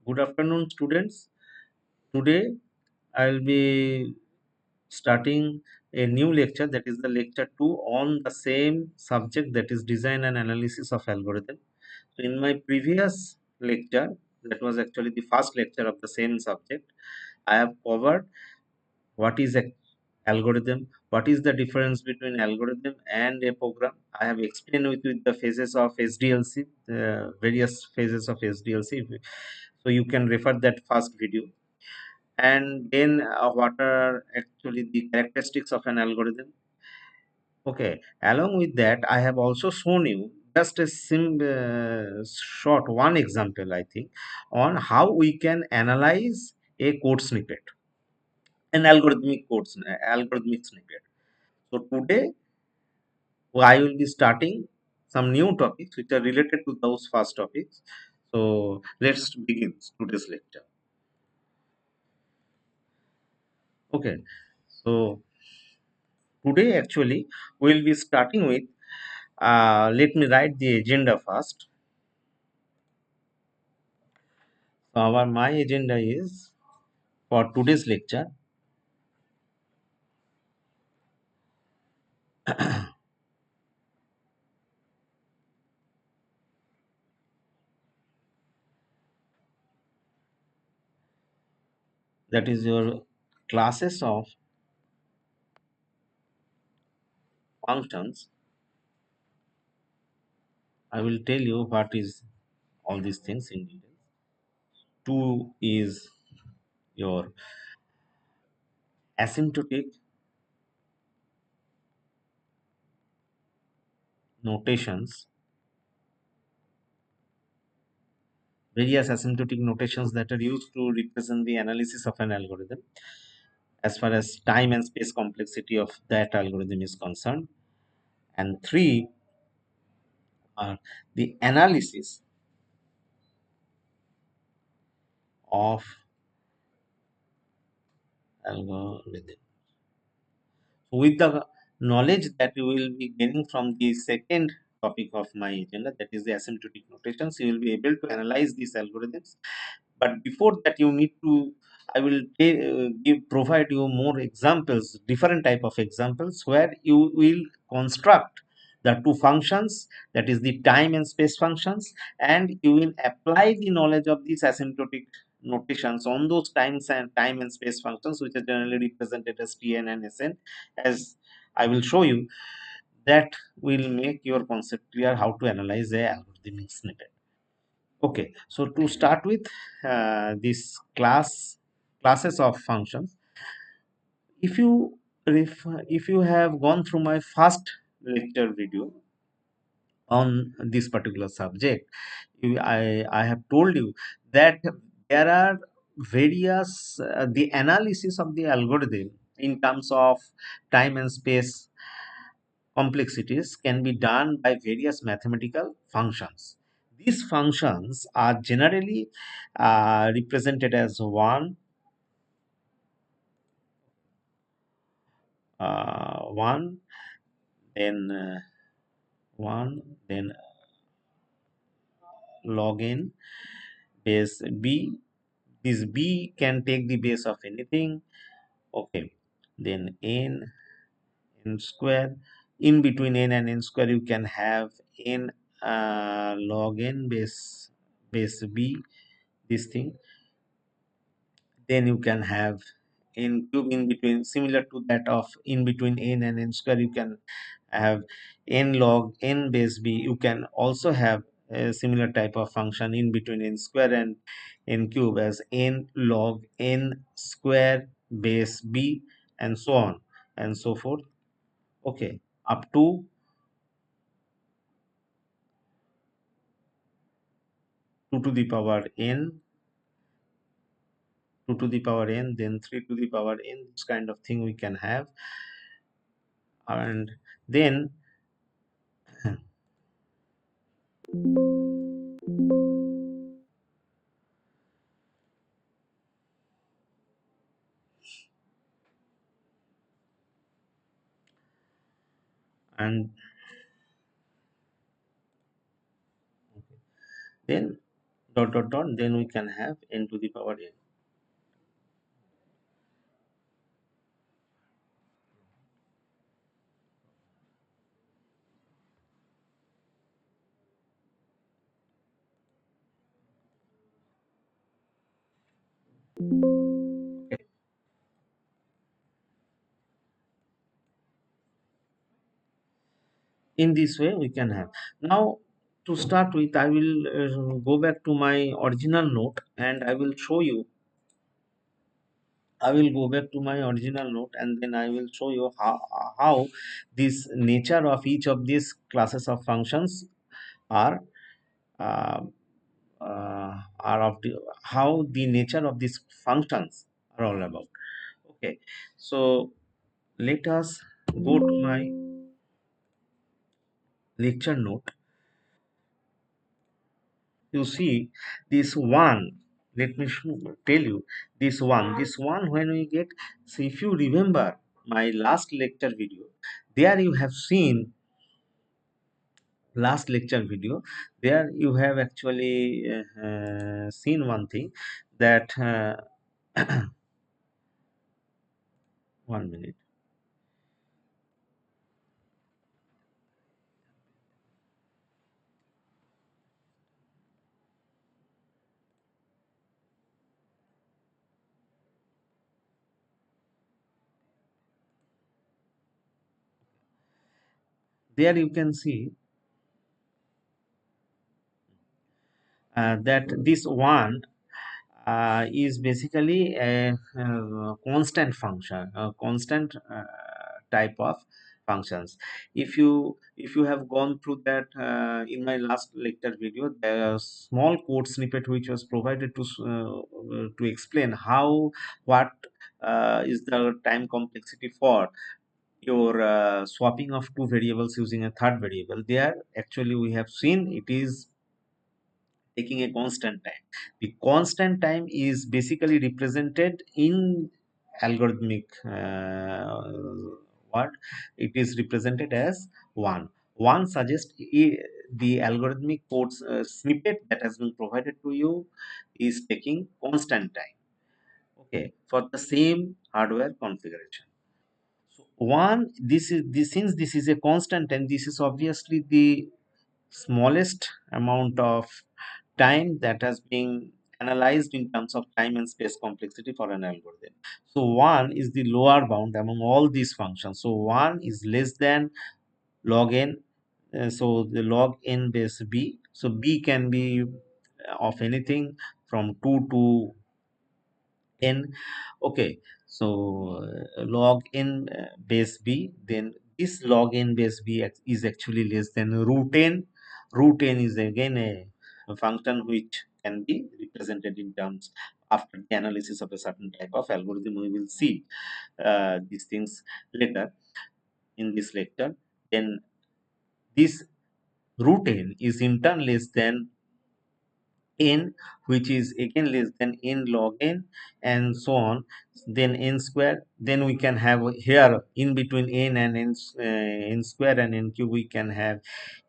Good afternoon, students. Today I will be starting a new lecture, that is the lecture 2 on the same subject, that is design and analysis of algorithm. So in my previous lecture, that was actually the first lecture of the same subject, I have covered what is a algorithm, what is the difference between algorithm and a program. I have explained with the phases of SDLC, the various phases of SDLC. So you can refer that first video. And then what are actually the characteristics of an algorithm. Okay, along with that I have also shown you just a short one example, I think, on how we can analyze a code snippet, an algorithmic snippet. So today I will be starting some new topics which are related to those first topics. So let's begin today's lecture. Okay, so today actually we'll be starting with, let me write the agenda first. So my agenda is for today's lecture. That is your classes of functions. I will tell you what is all these things in detail. Two is your asymptotic notations, various asymptotic notations that are used to represent the analysis of an algorithm as far as time and space complexity of that algorithm is concerned. And three are the analysis of algorithm. With the knowledge that you will be gaining from the second topic of my agenda, that is the asymptotic notations, you will be able to analyze these algorithms. But before that, you need to, I will provide you more examples, different type of examples, where you will construct the two functions, that is the time and space functions, and you will apply the knowledge of these asymptotic notations on those time and space functions, which are generally represented as Tn and Sn, as I will show you. That will make your concept clear how to analyze a algorithmic snippet. Okay, so to start with, this classes of functions. If you if you have gone through my first lecture video on this particular subject, I have told you that there are various the analysis of the algorithm in terms of time and space complexities can be done by various mathematical functions. These functions are generally represented as one, then 1, then log n base b. This b can take the base of anything. Okay, then n square. In between n and n square, you can have n log n base b, this thing. Then you can have n cube in between, similar to that of in between n and n square. You can have n log n base b. You can also have a similar type of function in between n square and n cube as n log n square base b, and so on and so forth. Okay, up to 2 to the power n, 2 to the power n, then 3 to the power n. This kind of thing we can have. And then and then dot dot dot, then we can have n to the power n. Okay. In this way we can have. Now to start with, I will go back to my original note and I will show you. I will go back to my original note and then I will show you how this nature of each of these classes of functions are uh, are of the, how the nature of these functions are all about. Okay, so let us go to my lecture note. You see this one, let me tell you this one when we get, so if you remember my last lecture video, there you have seen last lecture video, there you have actually seen one thing that 1 minute, there you can see that this one is basically a constant function, a constant type of functions. If you have gone through that in my last lecture video, the small code snippet which was provided to explain how what is the time complexity for your swapping of two variables using a third variable. There actually we have seen it is taking a constant time. The constant time is basically represented in algorithmic word. It is represented as 1. 1 suggests the algorithmic code snippet that has been provided to you is taking constant time. Okay, for the same hardware configuration. So 1, since this is a constant and this is obviously the smallest amount of time that has been analyzed in terms of time and space complexity for an algorithm. So 1 is the lower bound among all these functions. So 1 is less than log n. So the log n base b. So b can be of anything from 2 to n. Okay, so log n base b, then this log n base b is actually less than root n. Root n is again a function which can be represented in terms after the analysis of a certain type of algorithm. We will see these things later in this lecture. Then this root n is in turn less than n, which is again less than n log n, and so on. Then n square, then we can have here in between n and n square and n cube, we can have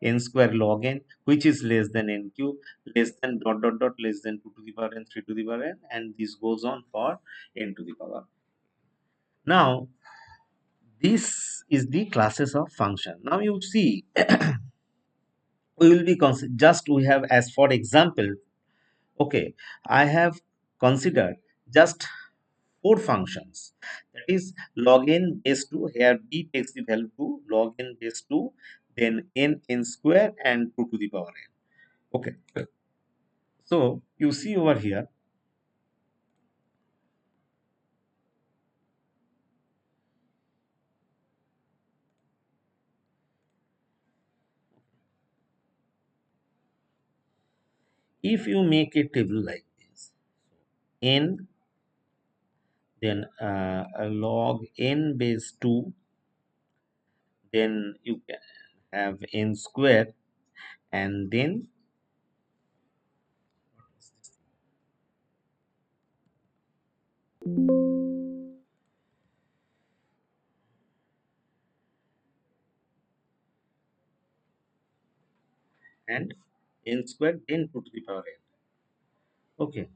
n square log n, which is less than n cube, less than dot dot dot, less than 2 to the power n, 3 to the power n, and this goes on for n to the power. Now this is the classes of function. Now you see we will be just we have, as for example, okay, I have considered just four functions, that is log n base 2, here b takes the value 2, log n base 2, then n square, and 2 to the power n. Okay, so you see over here, if you make a table like this, n, then a log n base 2, then you can have n square, and then and n square, then 2 to the power n. Okay,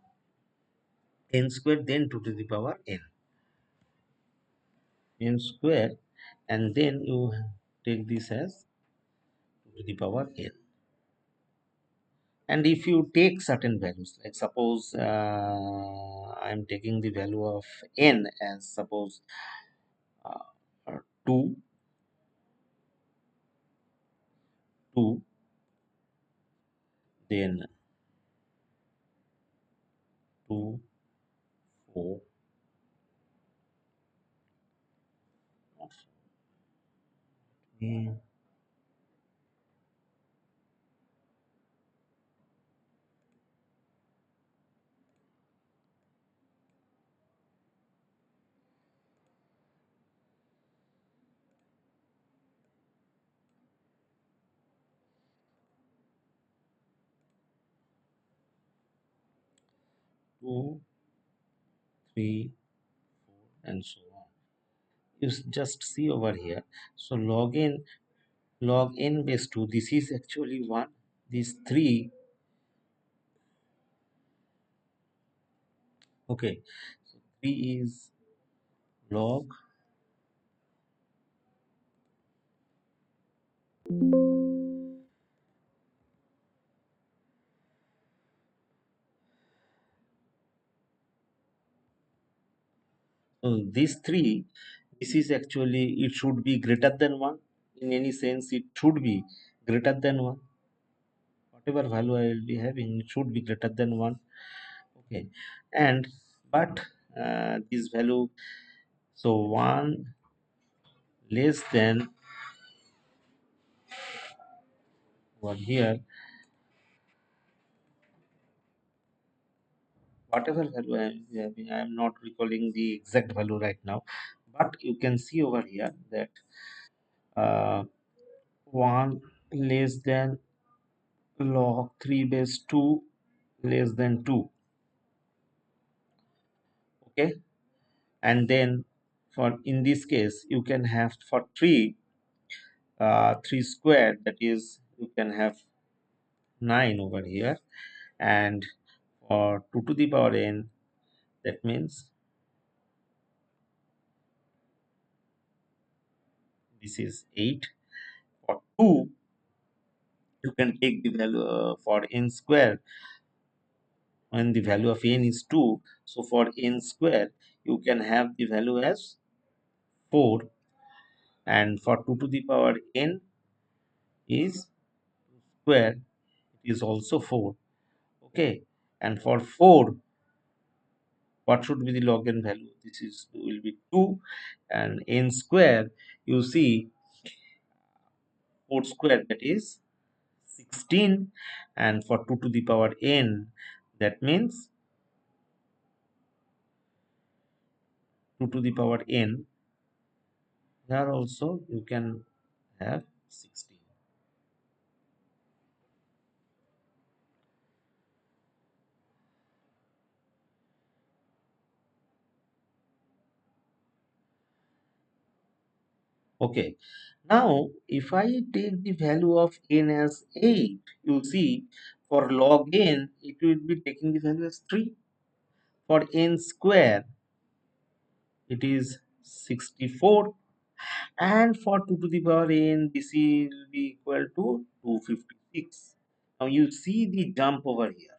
n square, then 2 to the power n square, and then you take this as 2 to the power n. And if you take certain values, like suppose I am taking the value of n as suppose uh, 2, 2, then 2, 4, mm, 2, 3, and so on. You just see over here. So log n base 2, this is actually 1. This 3, okay. So 3 is log. So this 3, this is actually, it should be greater than 1. In any sense, it should be greater than 1. Whatever value I will be having, it should be greater than 1. Okay. And but this value, so 1 less than what here, whatever value I am having, I am not recalling the exact value right now, but you can see over here that 1 less than log 3 base 2 less than 2. Okay, and then for in this case you can have for 3 3 squared, that is you can have 9 over here, and for 2 to the power n, that means this is 8. For 2 you can take the value for n square, when the value of n is 2, so for n square you can have the value as 4, and for 2 to the power n is square, it is also 4. Okay, and for 4, what should be the log n value? This is will be 2, and n square, you see 4 square, that is 16, and for 2 to the power n, that means 2 to the power n, here also you can have 16. Okay, now if I take the value of n as 8, you see for log n it will be taking the value as 3. For n square it is 64, and for 2 to the power n this will be equal to 256. Now you see the jump over here.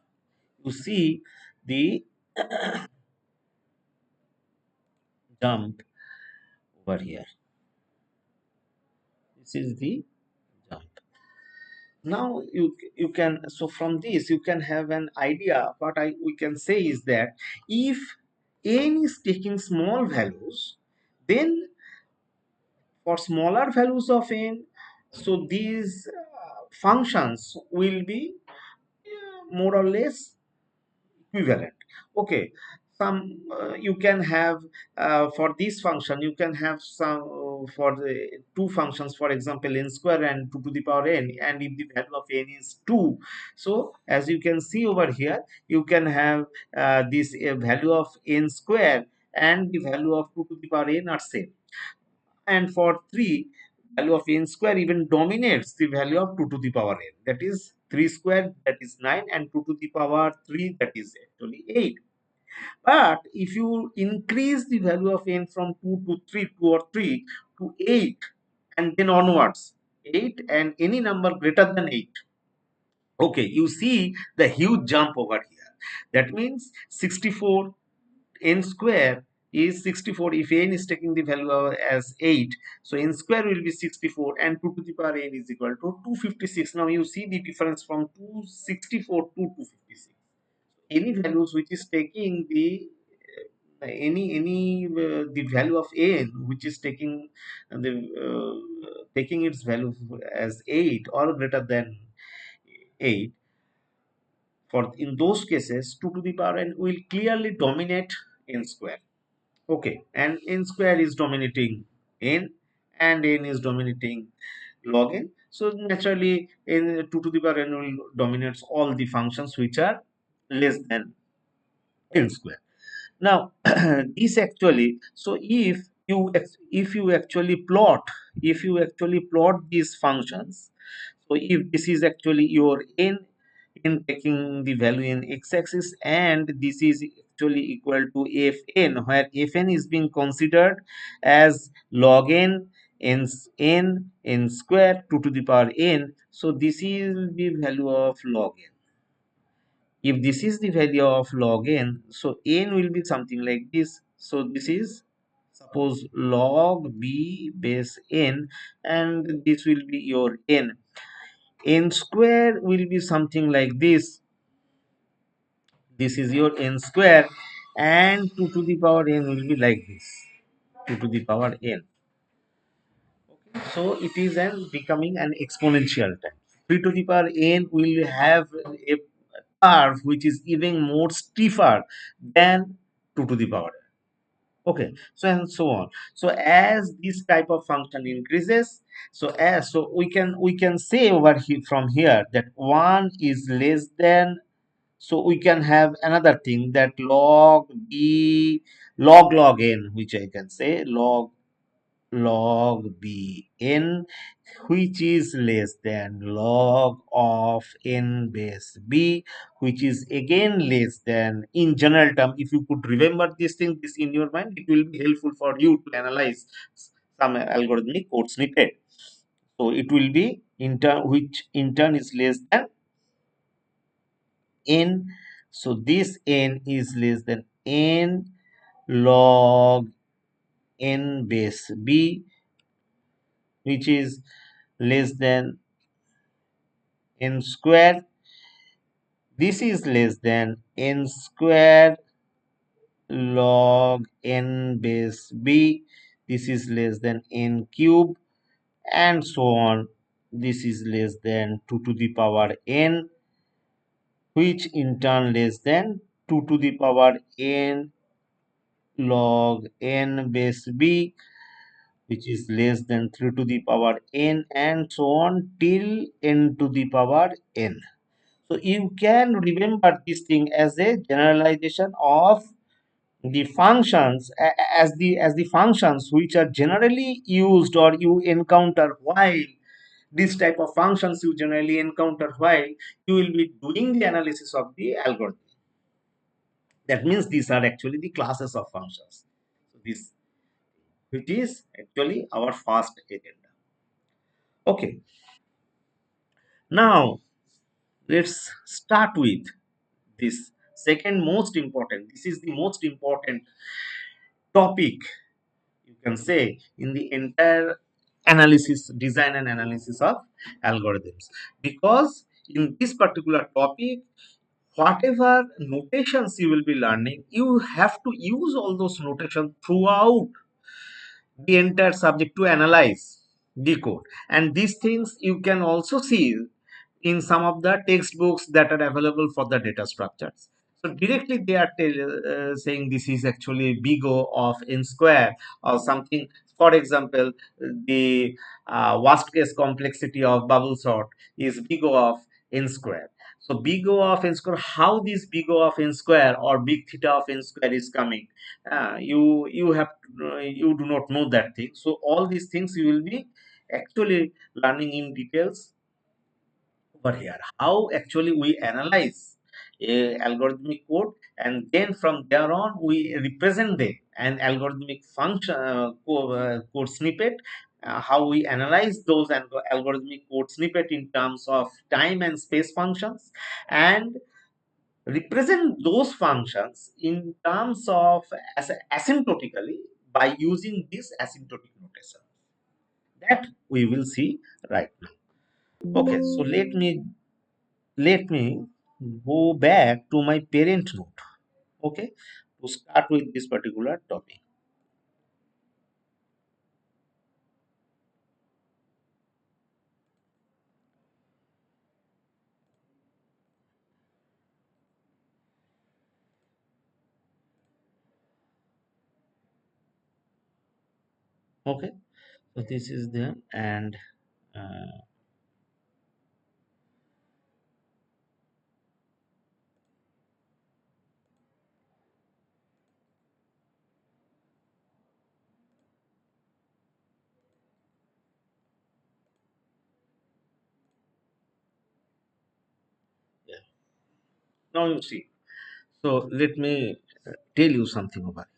You see the jump over here. This is the jump. Now you can, so from this you can have an idea. What we can say is that if n is taking small values, then for smaller values of n, so these functions will be more or less equivalent. Okay, some you can have for this function you can have some for the two functions, for example n square and 2 to the power n, and if the value of n is 2, so as you can see over here you can have this value of n square and the value of 2 to the power n are same, and for 3 value of n square even dominates the value of 2 to the power n, that is 3 square, that is 9, and 2 to the power 3, that is actually 8. But if you increase the value of n from 2 to 3, 2 or 3 to 8, and then onwards, 8 and any number greater than 8, okay, you see the huge jump over here. That means 64 n square is 64. If n is taking the value as 8, so n square will be 64, and 2 to the power n is equal to 256. Now you see the difference from 264 to 256. Any values which is taking the the value of n which is the taking its value as 8 or greater than 8, for in those cases 2 to the power n will clearly dominate n square. Okay, and n square is dominating n, and n is dominating log n. So naturally, n 2 to the power n will dominates all the functions which are less than n square. Now, this actually, so if you actually plot, these functions, so if this is actually your n in taking the value in x-axis, and this is actually equal to fn, where fn is being considered as log n n square 2 to the power n. So this is the value of log n. If this is the value of log n, so n will be something like this. So this is, suppose, log b base n, and this will be your n. N square will be something like this. This is your n square, and 2 to the power n will be like this, 2 to the power n. So it is becoming an exponential time. 3 to the power n will have a curve which is even more stiffer than 2 to the power n. Okay, so and so on. So as this type of function increases, so we can say over here, from here, that 1 is less than, so we can have another thing, that log n, which I can say log b n, which is less than log of n base b, which is again less than, in general term, if you could remember this thing, this in your mind, it will be helpful for you to analyze some algorithmic code snippet. So it will be in turn, which in turn is less than n. So this n is less than n log n base b, which is less than n square. This is less than n square log n base b. This is less than n cube, and so on. This is less than 2 to the power n, which in turn less than 2 to the power n log n base b, which is less than 3 to the power n, and so on till n to the power n. So you can remember this thing as a generalization of the functions, as the functions which are generally used, or you encounter while this type of functions you generally encounter while you will be doing the analysis of the algorithm. That means these are actually the classes of functions. So this, which is actually our first agenda. Okay, now let's start with this second most important. This is the most important topic, you can say, in the entire analysis, design and analysis of algorithms, because in this particular topic, whatever notations you will be learning, you have to use all those notations throughout the entire subject to analyze the code. And these things you can also see in some of the textbooks that are available for the data structures. So directly they are saying this is actually big O of n square or something. For example, the worst case complexity of bubble sort is big O of n square. So big O of n square, how this big O of n square or big theta of n square is coming? You do not know that thing. So all these things you will be actually learning in details over here. How actually we analyze a algorithmic code, and then from there on we represent them an algorithmic function code snippet. How we analyze those algorithmic code snippet in terms of time and space functions, and represent those functions in terms of as asymptotically by using this asymptotic notation that we will see right now. Okay, so let me go back to my parent node, okay, to start with this particular topic. Okay, so this is there, and uh, yeah. Now you see. So let me tell you something about here.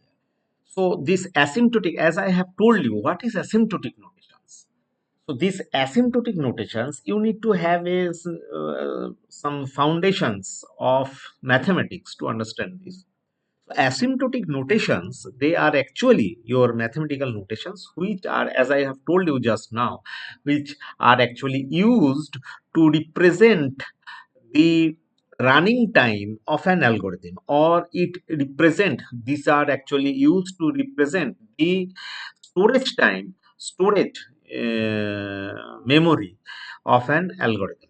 So this asymptotic, as I have told you, what is asymptotic notations? So these asymptotic notations, you need to have some foundations of mathematics to understand this. Asymptotic notations, they are actually your mathematical notations, which are, as I have told you just now, which are actually used to represent the running time of an algorithm, or it represent, these are actually used to represent the storage memory of an algorithm.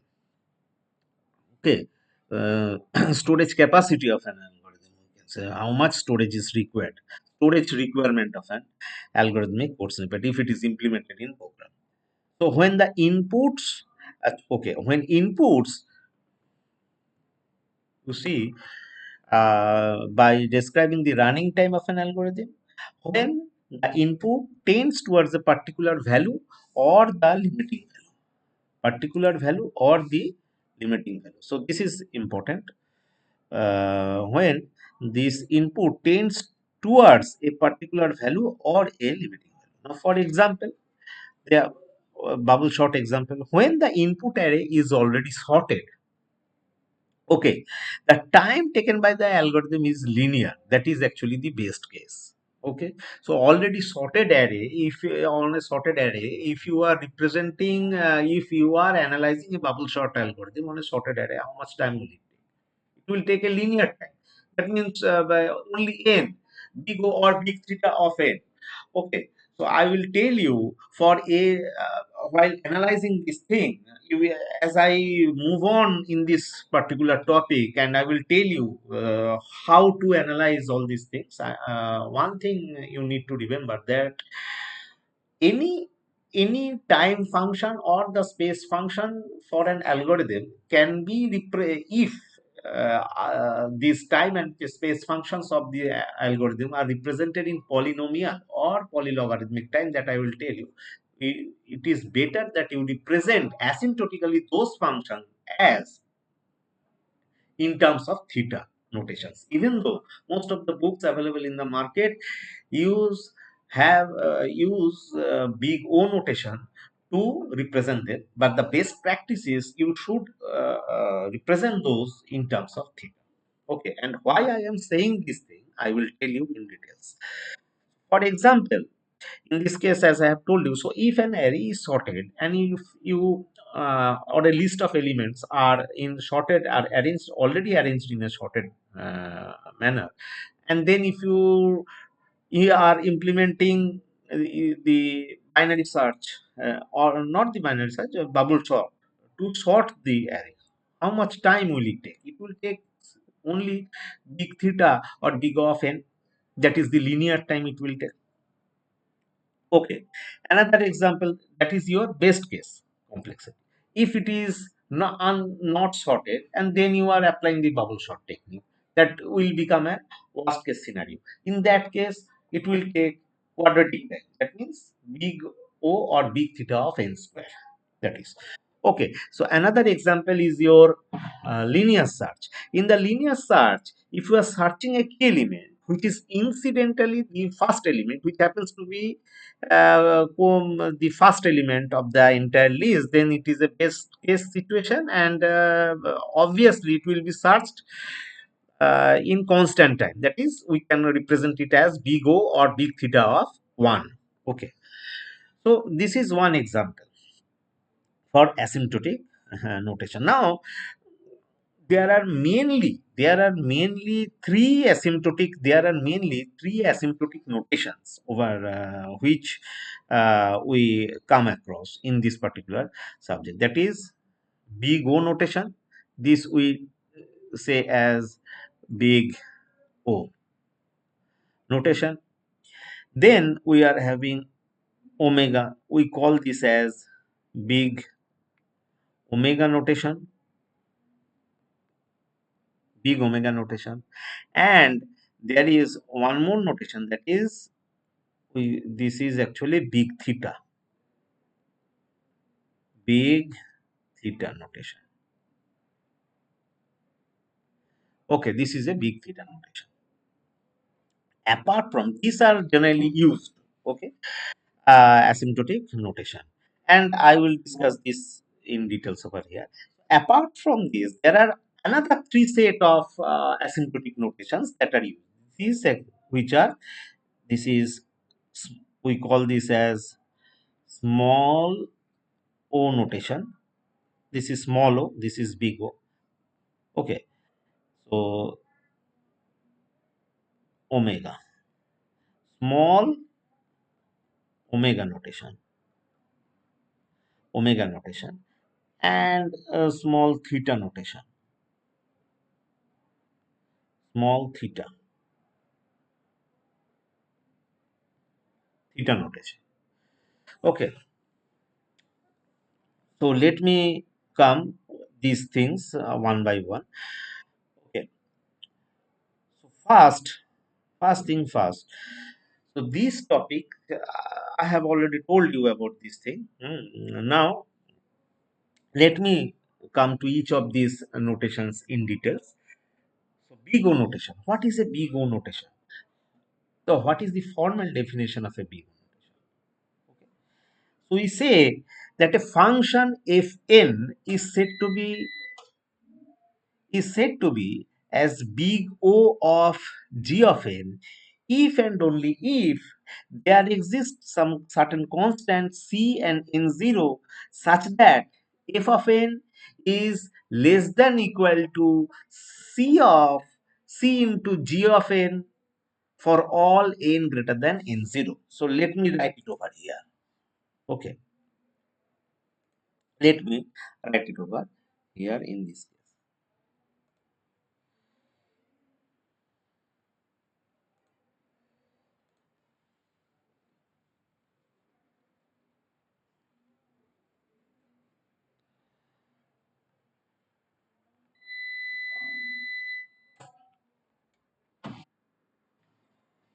Okay, storage capacity of an algorithm, you can say how much storage is required, storage requirement of an algorithmic code snippet if it is implemented in program. So when the inputs, okay, when inputs, you see, by describing the running time of an algorithm, when the input tends towards a particular value or the limiting value, particular value or the limiting value. So this is important. When this input tends towards a particular value or a limiting value. Now, for example, the bubble sort example, when the input array is already sorted, okay, the time taken by the algorithm is linear. That is actually the best case. Okay, so already sorted array, if on a sorted array, if you are representing, if you are analyzing a bubble sort algorithm on a sorted array, how much time will it take? It will take a linear time. That means by only n, big O or big theta of n. Okay, so I will tell you for a while analyzing this thing, as I move on in this particular topic, and I will tell you how to analyze all these things. One thing you need to remember that any any time function or the space function for an algorithm can be if these time and space functions of the algorithm are represented in polynomial or polylogarithmic time, that I will tell you. It is better that you represent asymptotically those functions as in terms of theta notations, even though most of the books available in the market use big O notation to represent them, but the best practice is you should represent those in terms of theta. Okay, and why I am saying this thing, I will tell you in details. For example, in this case, as I have told you, so if an array is sorted and if you or a list of elements are in sorted, are arranged, already arranged in a sorted manner, and then if you are implementing the binary search, or not the binary search, bubble sort, to sort the array, how much time will it take? It will take only big theta or big of n, that is the linear time it will take. Okay, another example, that is your best case complexity. If it is not sorted and then you are applying the bubble sort technique, that will become a worst case scenario. In that case, it will take quadratic time. That means big O or big theta of n square. That is. Okay, so another example is your linear search. In the linear search, if you are searching a key element, which is incidentally the first element, which happens to be the first element of the entire list, then it is a best case situation, and obviously it will be searched in constant time. That is, we can represent it as big O or big theta of 1. Okay, so this is one example for asymptotic notation. Now, there are mainly three asymptotic notations over which we come across in this particular subject. That is big O notation. This we say as big O notation. Then we are having omega. We call this as big omega notation, big omega notation. And there is one more notation, that is this is actually big theta notation. Okay, this is a big theta notation. Apart from these are generally used, okay, asymptotic notation, and I will discuss this in details over here. Apart from this, there are another three set of asymptotic notations that are used. These which are, this is, we call this as small o notation. This is small o, this is big O. Okay, so omega, small omega notation, and a small small theta notation. Okay, so let me come these things one by one. Okay, so first thing first. So this topic, I have already told you about this thing. Now let me come to each of these notations in details. So big O notation. What is a big O notation? So what is the formal definition of a big O notation? Okay. So we say that a function fn is said to be as big O of g of n if and only if there exists some certain constant c and n0 such that f of n is less than equal to c into g of n for all n greater than n0. So let me write it over here. Okay, let me write it over here in this case.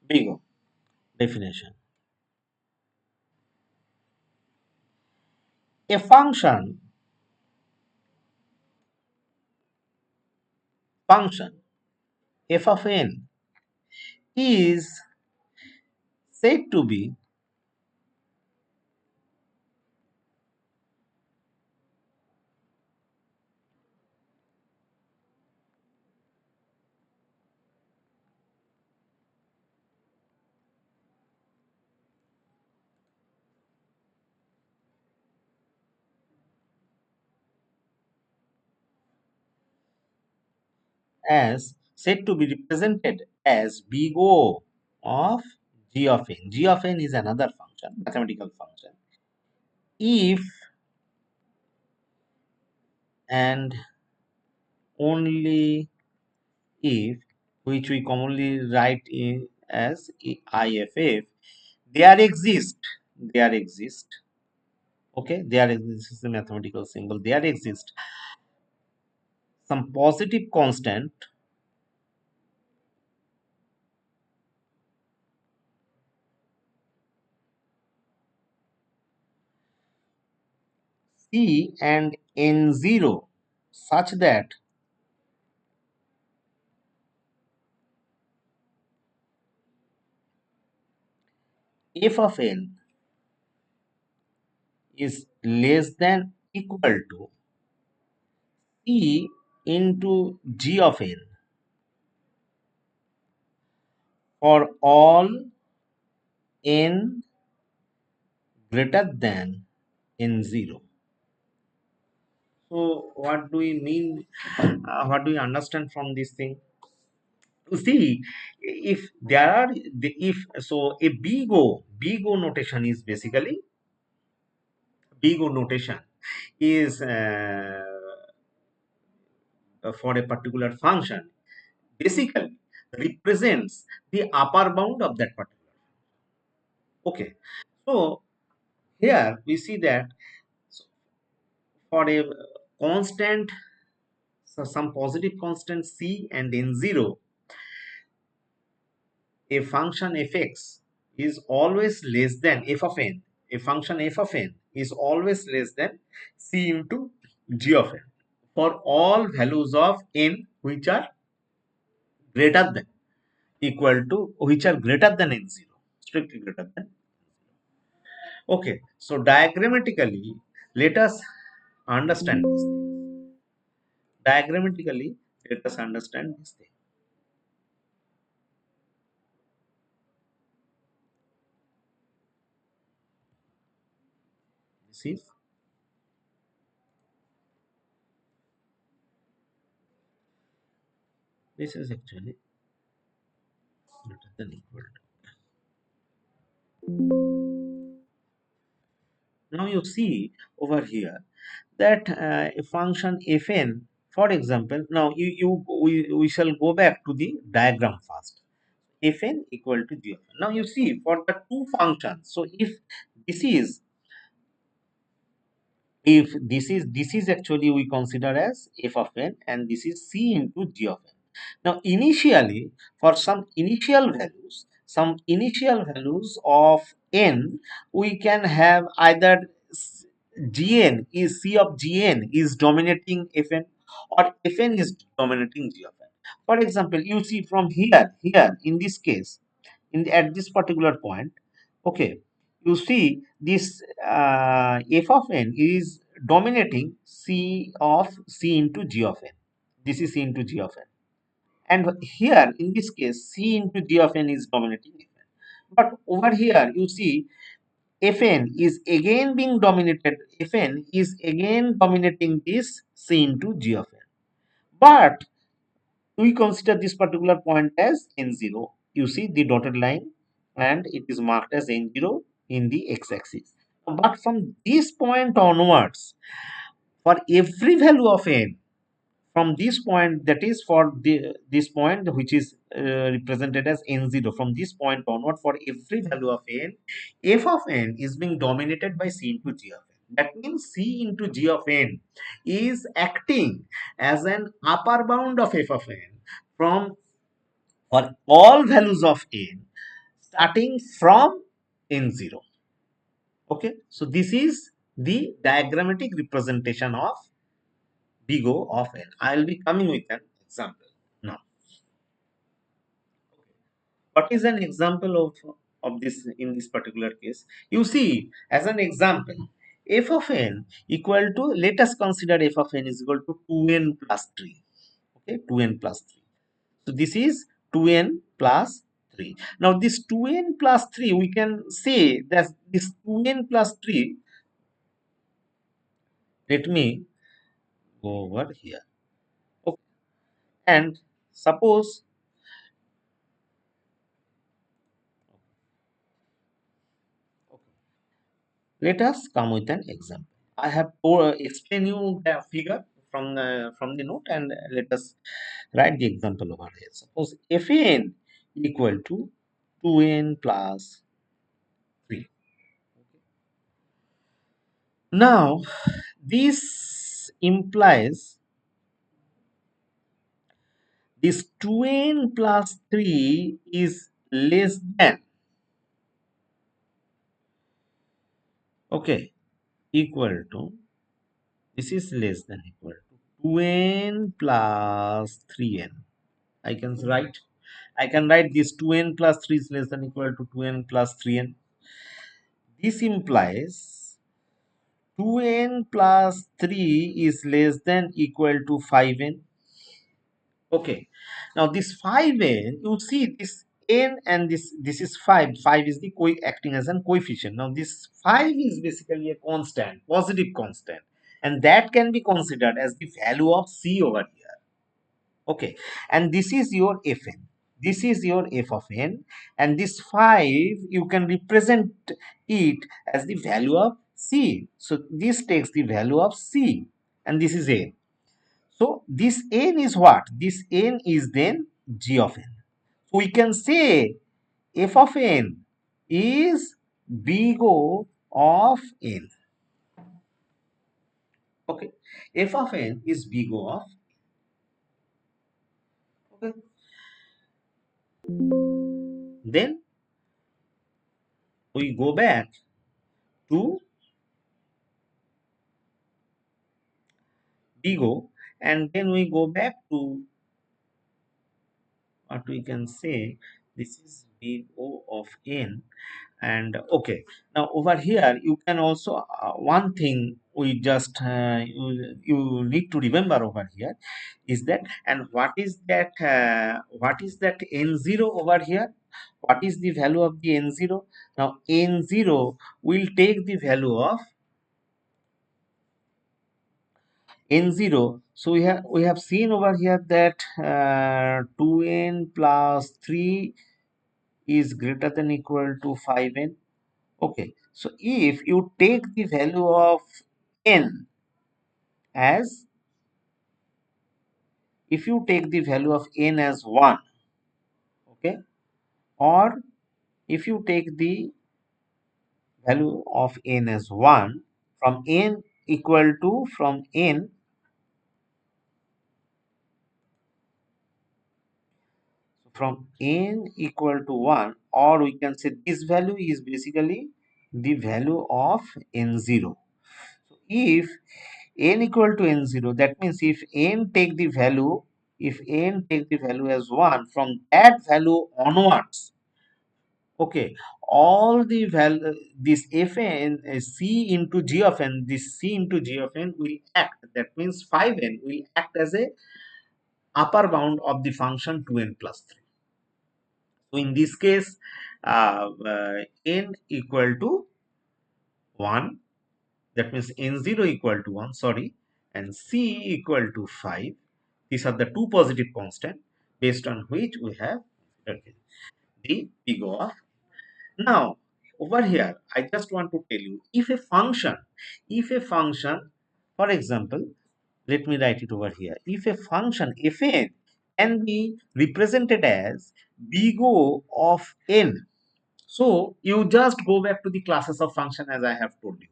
Big O definition. A function f of n is said to be represented as big O of g of n. G of n is another function, mathematical function. If and only if, which we commonly write in as IFF, there exist, okay, this is a mathematical symbol, there exist some positive constant C and N0 such that f of n is less than equal to C into g of n for all n greater than n0. So what do we mean? What do we understand from this thing? See, if there are if so, a big O notation is basically big O notation is for a particular function basically represents the upper bound of that particular. Okay, so here we see that for a constant, so some positive constant c and n0, a function fx is always less than f of n. A function f of n is always less than c into g of n for all values of n which are greater than equal to which are greater than n0, strictly greater than. Okay, so diagrammatically, let us understand this thing. Diagrammatically, let us understand this thing. This is this is actually greater than equal to. Now you see over here that a function fn, for example, now we shall go back to the diagram first. Fn equal to g of n. Now you see for the two functions. So this is if this is actually we consider as f of n and this is c into g of n. Now initially for some initial values of n, we can have either gn is c of gn is dominating fn or fn is dominating g of n. For example, you see from here in this case, at this particular point, okay, you see this f of n is dominating c into g of n. This is c into g of n, and here in this case c into g of n is dominating fn. But over here you see fn is again being dominated. Fn is again dominating this c into g of n. But we consider this particular point as n0. You see the dotted line and it is marked as n0 in the x-axis. But from this point onwards, for every value of n, from this point, that is for this point which is represented as n0, from this point onward, for every value of n, f of n is being dominated by c into g of n. That means c into g of n is acting as an upper bound of f of n from for all values of n starting from n0. Okay, so this is the diagrammatic representation of big O of n. I will be coming with an example now. What is an example of this in this particular case? You see, as an example, f of n equal to, let us consider f of n is equal to 2n plus 3. Okay, 2n plus 3. So this is 2n plus 3. Now this 2n plus 3, we can say that this 2n plus 3, let me go over here. Okay, and suppose, let us come with an example. I have explained you the figure from the note, and let us write the example over here. Suppose Fn equal to 2n plus 3. Now this implies this 2n plus 3 is less than, okay, equal to This is less than equal to 2n plus 3n. I can write. I can write this 2n plus 3 is less than equal to 2n plus 3n. This implies 2n plus 3 is less than equal to 5n. Okay. Now this 5n, you see this n and this is 5. 5 is the acting as a coefficient. Now this 5 is basically a constant, positive constant, and that can be considered as the value of c over here. Okay, and this is your fn. This is your f of n, and this 5 you can represent it as the value of c. So this takes the value of c, and this is a. So this n is what? This n is then g of n. So we can say f of n is big O of n. Okay, f of n is big O of. Okay, then we go back to big O, and then we go back to what we can say. This is big O of n. And okay, now over here you can also one thing we just you need to remember over here is that, and what is that n0 over here? What is the value of the n0? Now n0 will take the value of n0. So we have seen over here that 2n plus 3 is greater than equal to 5n. Okay, so if you take the value of n as, if you take the value of n as 1, okay, or if you take the value of n as 1 from n equal to, from n equal to 1, or we can say this value is basically the value of n0. So if n equal to n0, that means if n take the value, if n take the value as 1, from that value onwards, okay, all the value, this fn c into g of n, this c into g of n will act, that means 5n will act as a upper bound of the function 2n plus 3. So in this case, n equal to 1, that means n0 equal to 1, sorry, and c equal to 5. These are the two positive constants based on which we have the big O of. Now over here I just want to tell you, if a function, for example, let me write it over here. If a function fn can be represented as big O of n, so you just go back to the classes of function as I have told you.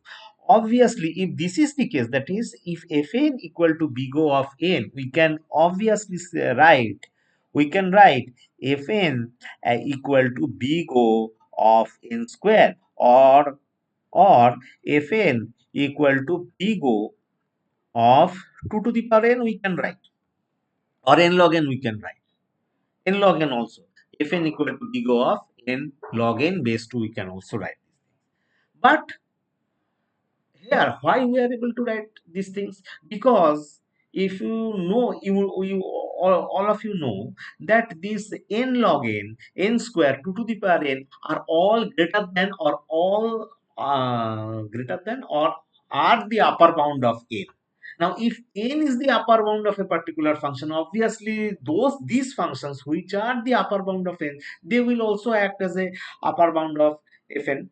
Obviously, if this is the case, that is, if fn equal to big O of n, we can obviously write fn equal to big O of n square, or fn equal to big O of 2 to the power n we can write, or n log n we can write. N log n also. Fn equal to big O of n log n base 2 we can also write. But here, why we are able to write these things? Because if you know, all of you know that this n log n, n square, 2 to the power n are all greater than, or all greater than, or are the upper bound of n. Now, if n is the upper bound of a particular function, obviously these functions which are the upper bound of n, they will also act as a upper bound of fn.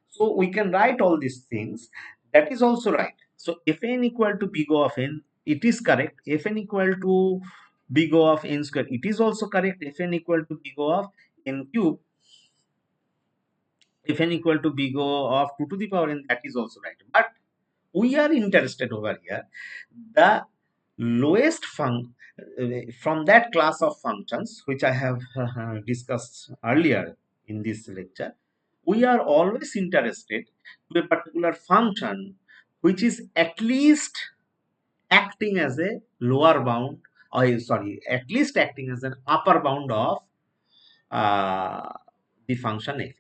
So we can write all these things. That is also right. So fn equal to big O of n, it is correct. Fn equal to big O of n square, it is also correct. Fn equal to big O of n cube, Fn equal to big O of 2 to the power n, that is also right. But we are interested over here the lowest from that class of functions which I have discussed earlier in this lecture. We are always interested to a particular function which is at least acting as a lower bound, or sorry, at least acting as an upper bound of uh, the function fn.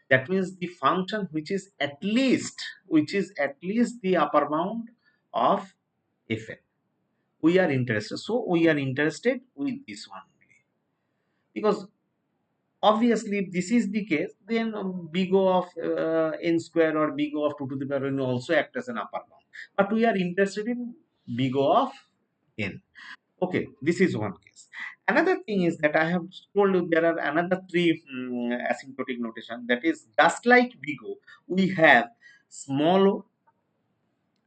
That means the function which is at least the upper bound of fn. We are interested. So we are interested with this one only. Because obviously, if this is the case, then big O of n square or big O of 2 to the power n also act as an upper bound. But we are interested in big O of n. Okay, this is one case. Another thing is that I have told you there are another three asymptotic notation, that is just like big O, we have small o.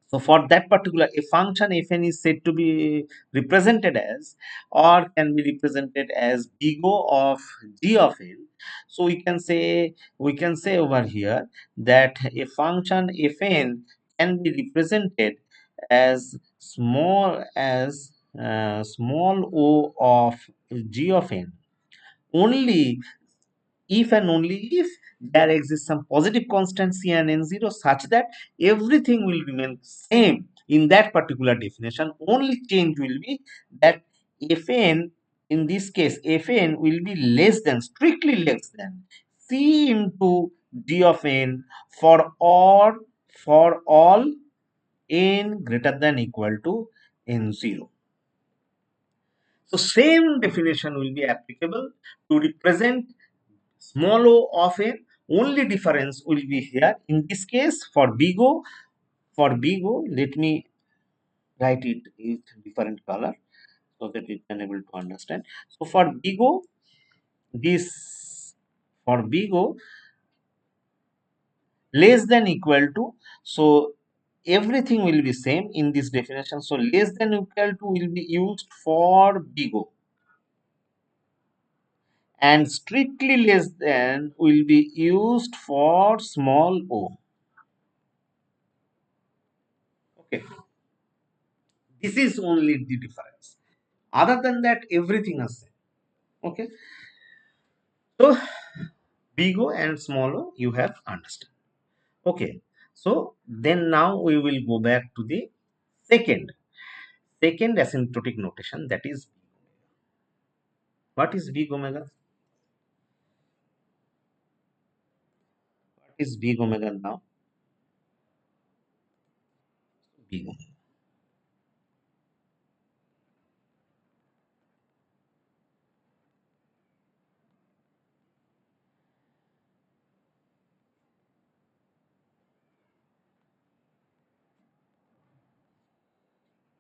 So for that particular, a function fn is said to be represented as, or can be represented as big O of g of n. So we can say over here that a function fn can be represented as small o of g of n only if and only if there exists some positive constant c and n0, such that everything will remain same in that particular definition. Only change will be that fn, in this case fn will be less than, strictly less than c into d of n for all n greater than equal to n0. So same definition will be applicable to represent small o of n. Only difference will be here. In this case, for big O, let me write it in different color so that you can able to understand. So this for big O less than equal to, so everything will be same in this definition. So less than equal to will be used for big O, and strictly less than will be used for small o. Okay, this is only the difference. Other than that, everything is same. Okay, so big O and small o you have understood. Okay, so then now we will go back to the second asymptotic notation, that is what is big omega? What is big omega now? Big omega.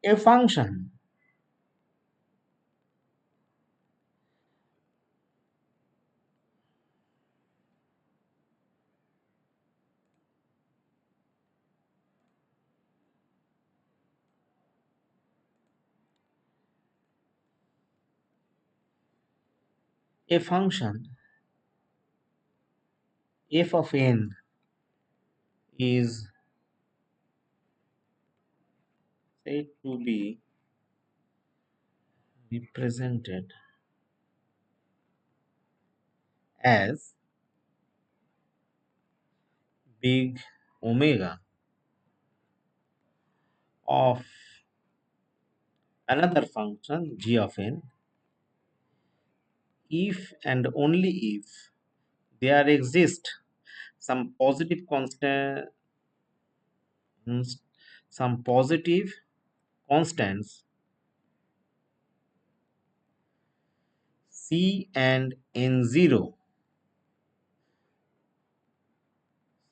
A function a function f of n is said to be represented as big omega of another function g of n if and only if there exist some positive constant, some positive constants c and n0,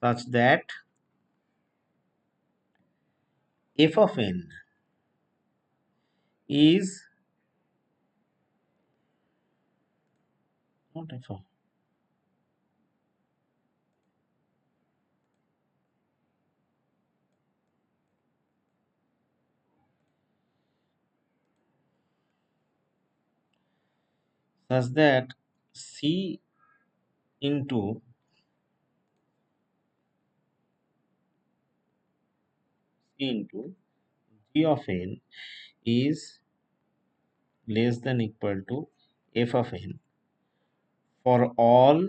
such that f of n is not f of, such that c into g of n is less than equal to f of n for all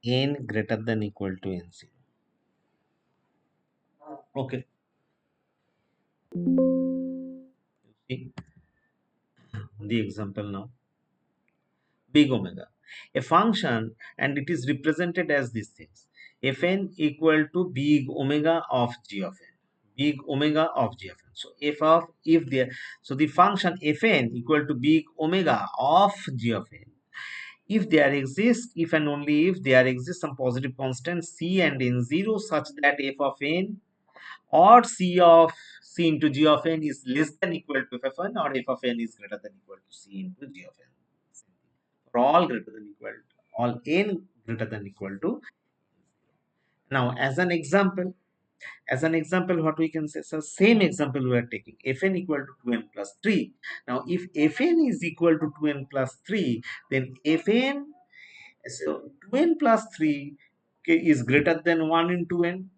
n greater than equal to n0. Okay. See the example now. Big omega, a function, and it is represented as these things. Fn equal to big omega of g of n. Big omega of g of n. So if there, so the function fn equal to big omega of g of n. If there exists, if and only if there exists some positive constant c and n0 such that f of n or c into g of n is less than equal to f of n, or f of n is greater than equal to c into g of n. For all greater than equal to, all n greater than equal to. Now, as an example, what we can say, so same example we are taking, fn equal to 2n plus 3. Now, if fn is equal to 2n plus 3, then fn, so 2n plus 3 is greater than 1 into n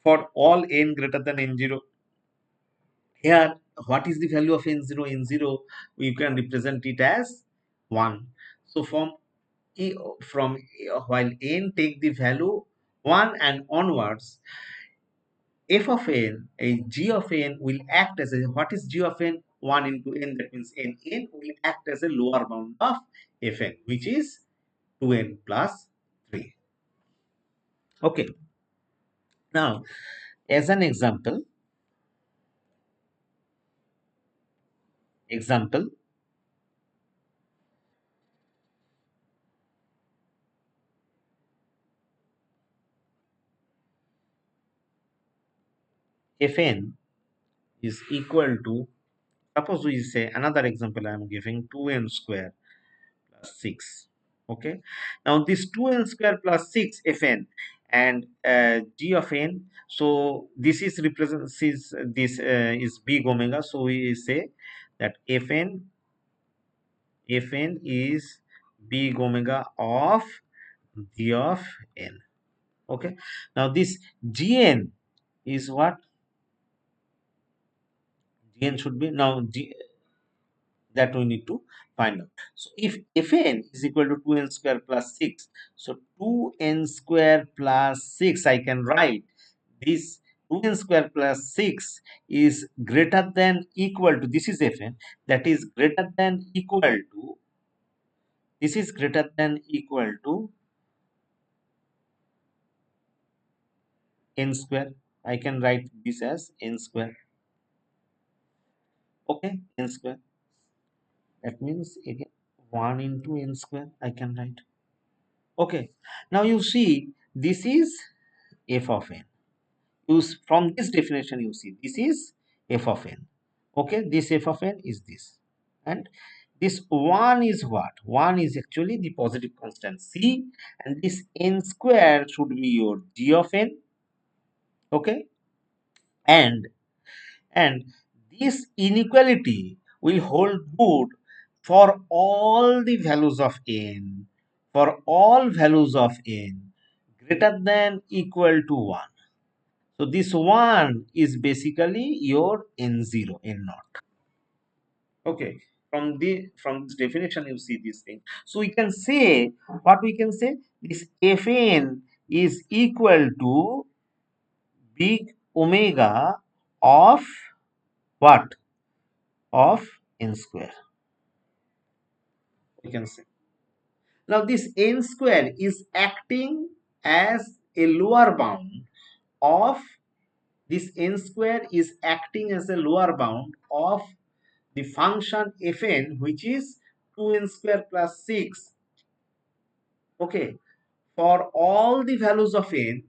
for all n greater than n0. Here, what is the value of n0? N0, we can represent it as 1. So, from while n take the value 1 and onwards, f of n, a g of n will act as a, what is g of n? 1 into n, that means n will act as a lower bound of fn, which is 2n plus 3. Okay. Now, as an example, fn is equal to, suppose we say another example I am giving, 2n square plus 6. Okay. Now this 2n square plus 6 fn and g of n. So this is represents this is big omega. So we say that fn is big omega of g of n. Okay. Now this gn is what? Gn should be now that we need to find out. So if fn is equal to 2n square plus 6, so 2n square plus 6, I can write this 2n square plus 6 is greater than equal to, this is fn, that is greater than equal to, this is greater than equal to n square. I can write this as n square. Okay, n square. That means again 1 into n square I can write. Okay, now you see this is f of n. Use from this definition, you see this is f of n. Okay, this f of n is this, and this 1 is what? 1 is actually the positive constant c, and this n square should be your g of n. Okay, and and this inequality will hold good for all the values of n, for all values of n greater than equal to 1. So this 1 is basically your n0, n0. Okay. From this definition, you see this thing. So we can say, what we can say, this fn is equal to big omega of what? Of n square. We can say. Now this n square is acting as a lower bound of, this n square is acting as a lower bound of the function fn, which is 2n square plus 6. Okay, for all the values of n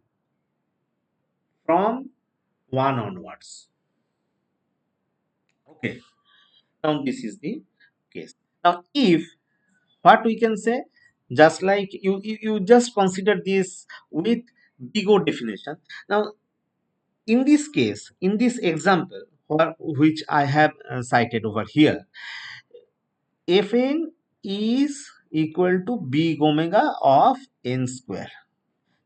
from 1 onwards. Okay, now this is the case. Now if, what we can say, just like you just consider this with big O definition. Now in this case, in this example which I have cited over here, fn is equal to big omega of n square.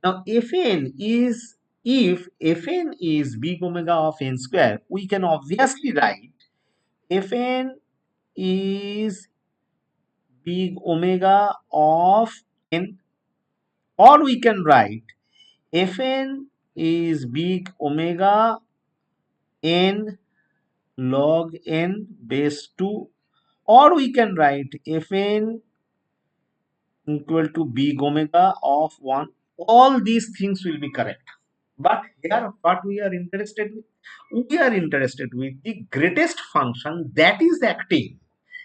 Now if fn is big omega of n square, we can obviously write fn is big omega of n, or we can write fn is big omega n log n base 2, or we can write fn equal to big omega of 1. All these things will be correct. But here, what we are interested with? We are interested with the greatest function that is acting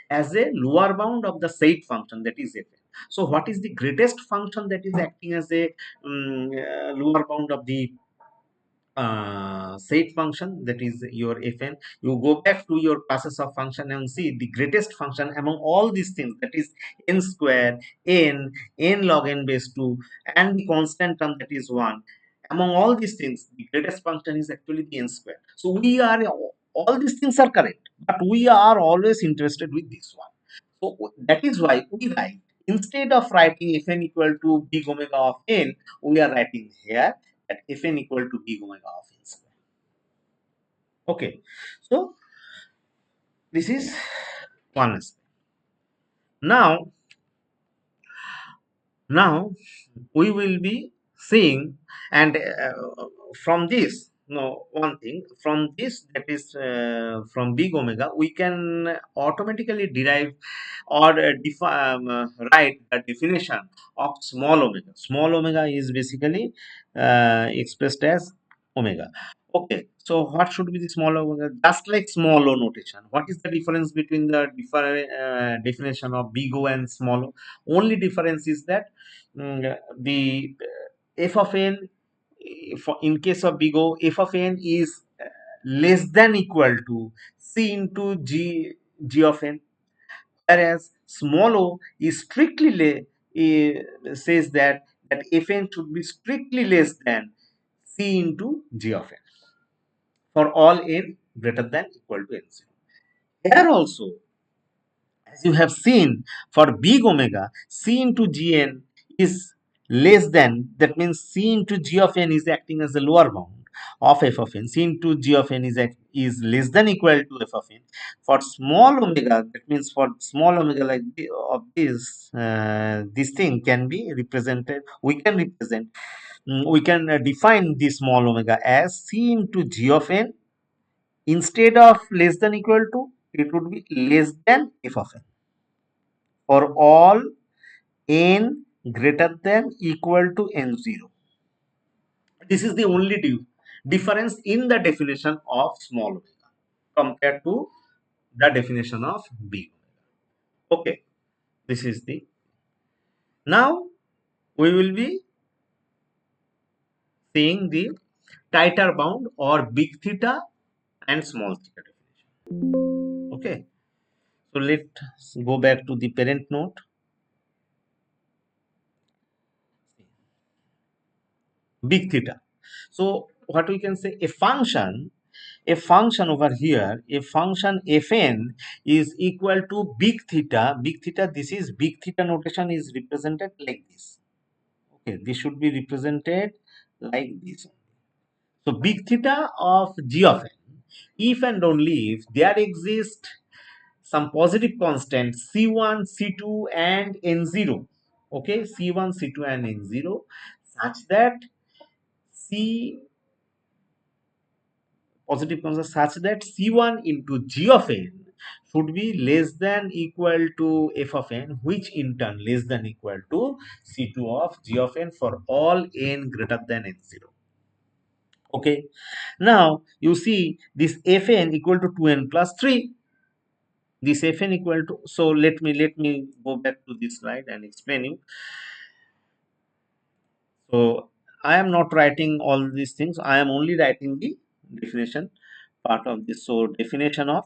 as a lower bound of the said function, that is fn. So, what is the greatest function that is acting as a lower bound of the set function, that is your fn? You go back to your classes of function and see the greatest function among all these things, that is n square, n log n base 2, and the constant term, that is 1. Among all these things, the greatest function is actually the n square. So we are, all these things are correct, but we are always interested with this one. So that is why we write, instead of writing fn equal to big omega of n, we are writing here that fn equal to big omega of n square. Okay, so this is one aspect. Now, now we will be seeing, and from this, no, one thing from this, that is from big omega, we can automatically derive or write the definition of small omega. Small omega is basically expressed as omega. Okay, so what should be the small omega? Just like small o notation. What is the difference between the definition of big O and small o? Only difference is that the f of n, for in case of big O, f of n is less than equal to c into g of n, whereas small o is strictly says that fn should be strictly less than c into g of n for all n greater than equal to n0. Here also, as you have seen, for big omega, c into gn is less than, that means c into g of n is acting as the lower bound of f of n. C into g of n is less than equal to f of n. For small omega, that means for small omega like of this thing can be represented, we can represent, we can define this small omega as c into g of n. Instead of less than equal to, it would be less than f of n for all n greater than equal to n0. This is the only difference in the definition of small omega compared to the definition of big omega. Okay, this is the. Now we will be seeing the tighter bound or big theta and small theta definition. Okay, so let's go back to the parent note. Big theta. So what we can say, a function over here, a function fn is equal to big theta. Big theta, this is big theta notation is represented like this. Okay, this should be represented like this. So big theta of g of n, if and only if there exists some positive constant c1, c2 and n0. Okay, c1, c2 and n0, such that c positive constant such that c1 into g of n should be less than equal to f of n, which in turn less than equal to c2 of g of n for all n greater than n0. Okay, now you see this fn equal to 2n plus 3. This fn equal to, so let me go back to this slide and explain you. So I am not writing all these things, I am only writing the definition part of this. So definition of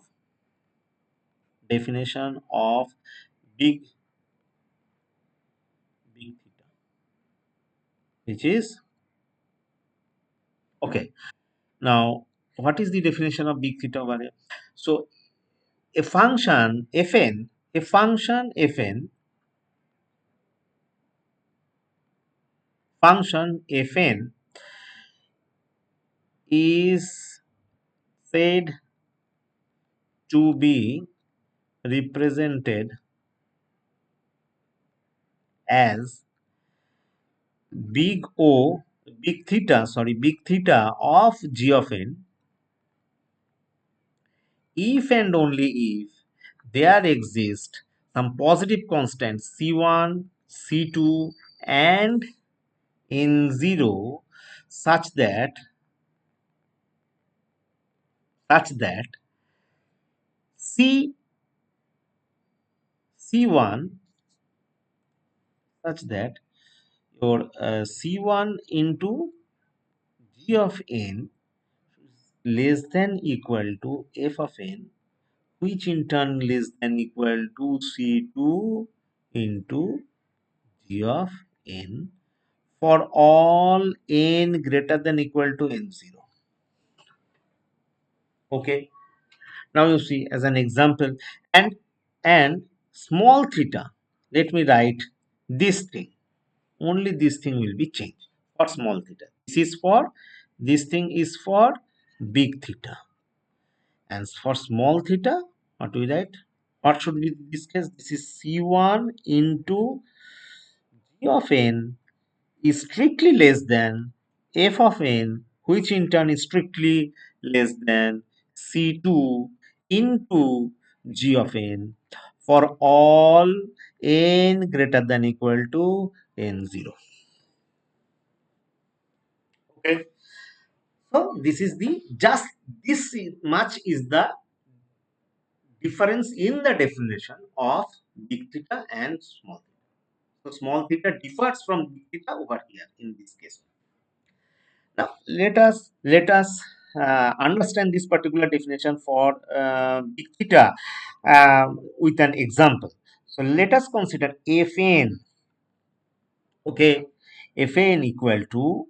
big theta, which is okay. Now what is the definition of big theta over here? So a function fn, function fn is said to be represented as big O, big theta of g of n if and only if there exist some positive constants C1, C2 and N0 such that C C1 such that your C1 into G of n less than equal to f of n, which in turn less than equal to C2 into G of n for all n greater than equal to n0. Okay. Now you see as an example, and small theta. Let me write this thing. Only this thing will be changed for small theta. This thing is for big theta. And for small theta, what we write? What should be this case? This is C1 into G of n is strictly less than f of n, which in turn is strictly less than C2 into G of n for all n greater than equal to n0. Okay. So this is the just this much is the difference in the definition of big theta and small theta. So small theta differs from big theta over here in this case. Now let us understand this particular definition for big theta with an example. So let us consider Fn. Okay, Fn equal to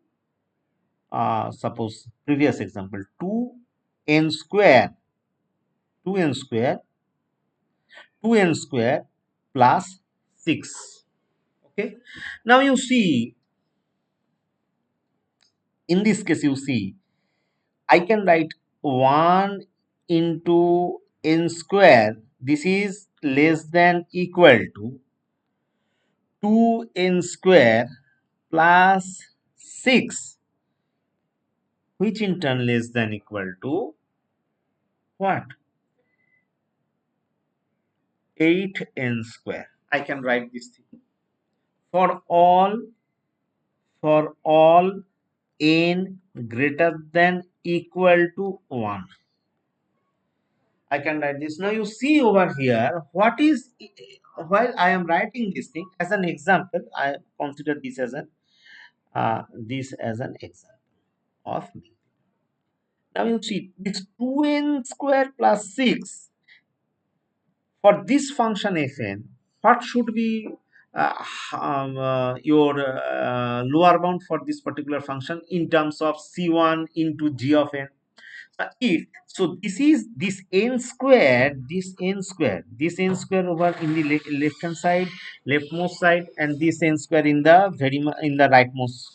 suppose previous example 2n square 2n square 2n square plus 6. Okay, now you see in this case you see I can write 1 into n square. This is less than equal to 2n square plus 6, which in turn less than equal to what? 8n square. I can write this thing for all n greater than equal to 1. I can write this. Now you see over here, what is, while I am writing this thing as an example, I consider this as an example of me. Now you see it's 2n square plus 6 for this function fn. What should be your lower bound for this particular function in terms of c1 into g of n? If so, this is this n square, this n square over in the left hand side, leftmost side, and this n square in the in the rightmost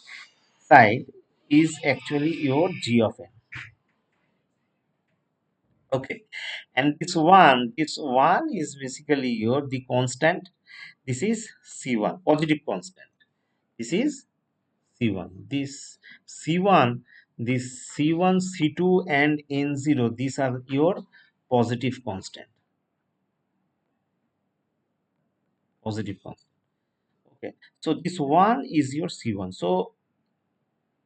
side is actually your g of n. Okay, and this one is basically your the constant. This is c1, positive constant. This is C1. This C1, this C1, C2, and N0, these are your positive constant. Positive constant. Okay. So this one is your C1. So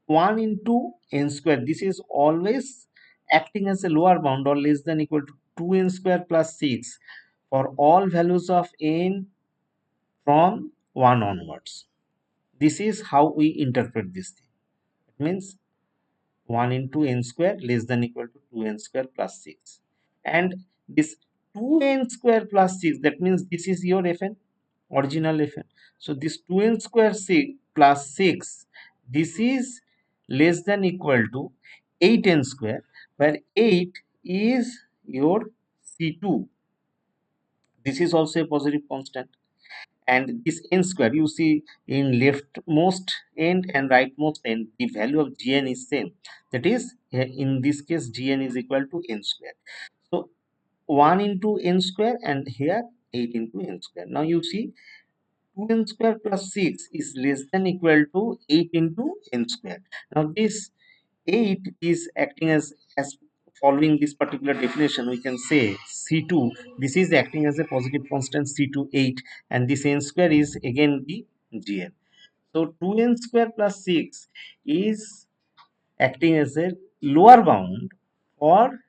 1 into n square. This is always acting as a lower bound or less than equal to 2n square plus 6 for all values of n from 1 onwards. This is how we interpret this thing. It means 1 into n square less than equal to 2n square plus 6, and this 2n square plus 6, that means this is your fn, original fn. So this 2n square 6 plus 6, this is less than equal to 8n square, where 8 is your c2. This is also a positive constant, and this n square you see in leftmost end and rightmost end, the value of gn is same. That is, in this case gn is equal to n square. So 1 into n square, and here 8 into n square. Now you see 2n square plus 6 is less than equal to 8 into n square. Now this 8 is acting as following this particular definition, we can say C2, this is acting as a positive constant C2 8, and this n square is again the Gn. So 2n square plus 6 is acting as a lower bound for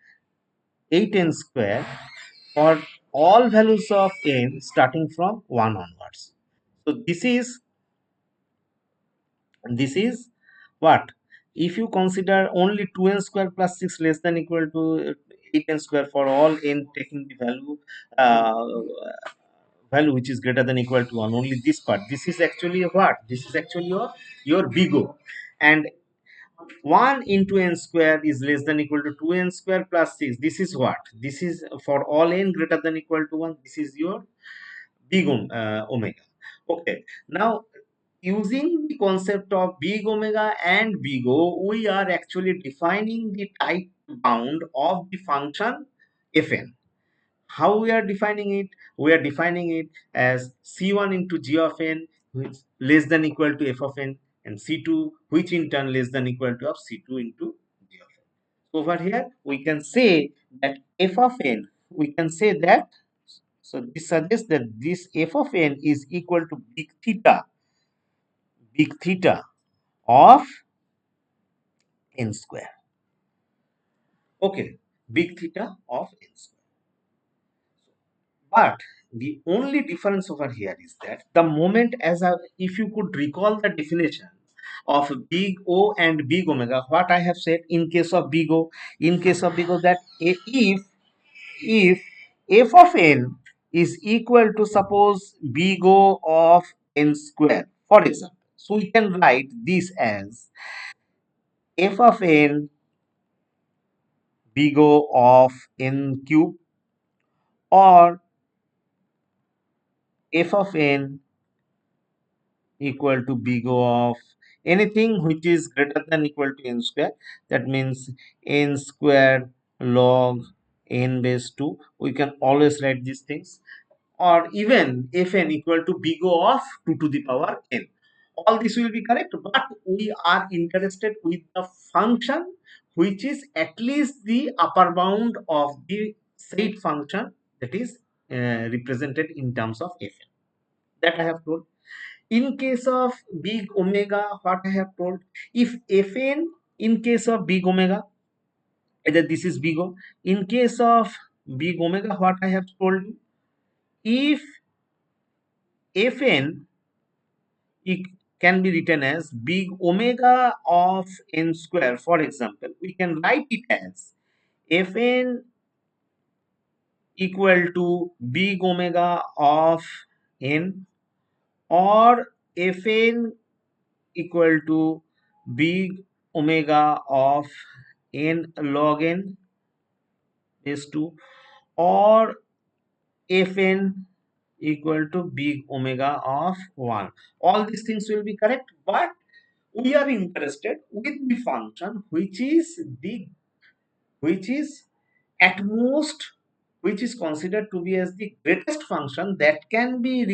8n square for all values of n starting from 1 onwards. So this is what, if you consider only 2n square plus 6 less than equal to 8n square for all n taking the uh, value which is greater than equal to 1, only this part, this is actually what, this is actually your big O, and 1 into n square is less than equal to 2n square plus 6. This is what, this is for all n greater than equal to 1, this is your big omega. Okay, now using the concept of big omega and big O, we are actually defining the type bound of the function fn. How we are defining it? We are defining it as c1 into g of n, which less than equal to f of n, and c2, which in turn less than equal to of c2 into g of n. So over here we can say that f of n, we can say that, so this suggests that this f of n is equal to big theta of n square. Okay, big theta of n square. But the only difference over here is that the moment, if you could recall the definition of big O and big omega, what I have said in case of big O, that if f of n is equal to, suppose, big O of n square, for example, so we can write this as f of n big O of n cube, or f of n equal to big O of anything which is greater than equal to n square. That means n square log n base 2. We can always write these things. Or even fn equal to big O of 2 to the power n. All this will be correct, but we are interested with the function which is at least the upper bound of the said function, that is represented in terms of fn. That I have told. In case of big omega, what I have told, if fn in case of big omega, either this is big O, in case of big omega, what I have told you, if fn it can be written as big omega of n square, for example, we can write it as fn equal to big omega of n, or fn equal to big omega of n log n is 2, or fn equal to big omega of 1. All these things will be correct, but we are interested with the function which is at most, which is considered to be as the greatest function that can be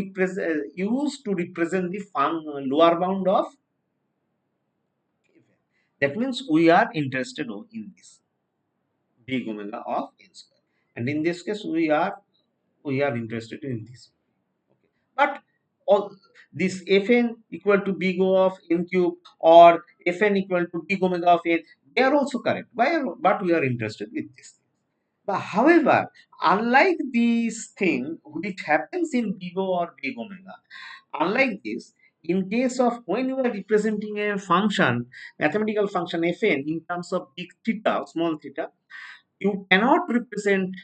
used to represent the lower bound of. That means we are interested in this big omega of n square, and in this case we are interested in this. Okay. But all this fn equal to big O of n cube, or fn equal to big omega of n, they are also correct. But we are interested with this. But however, unlike this thing which happens in big O or big omega, unlike this, in case of when you are representing a function, mathematical function fn in terms of big theta, small theta, you cannot represent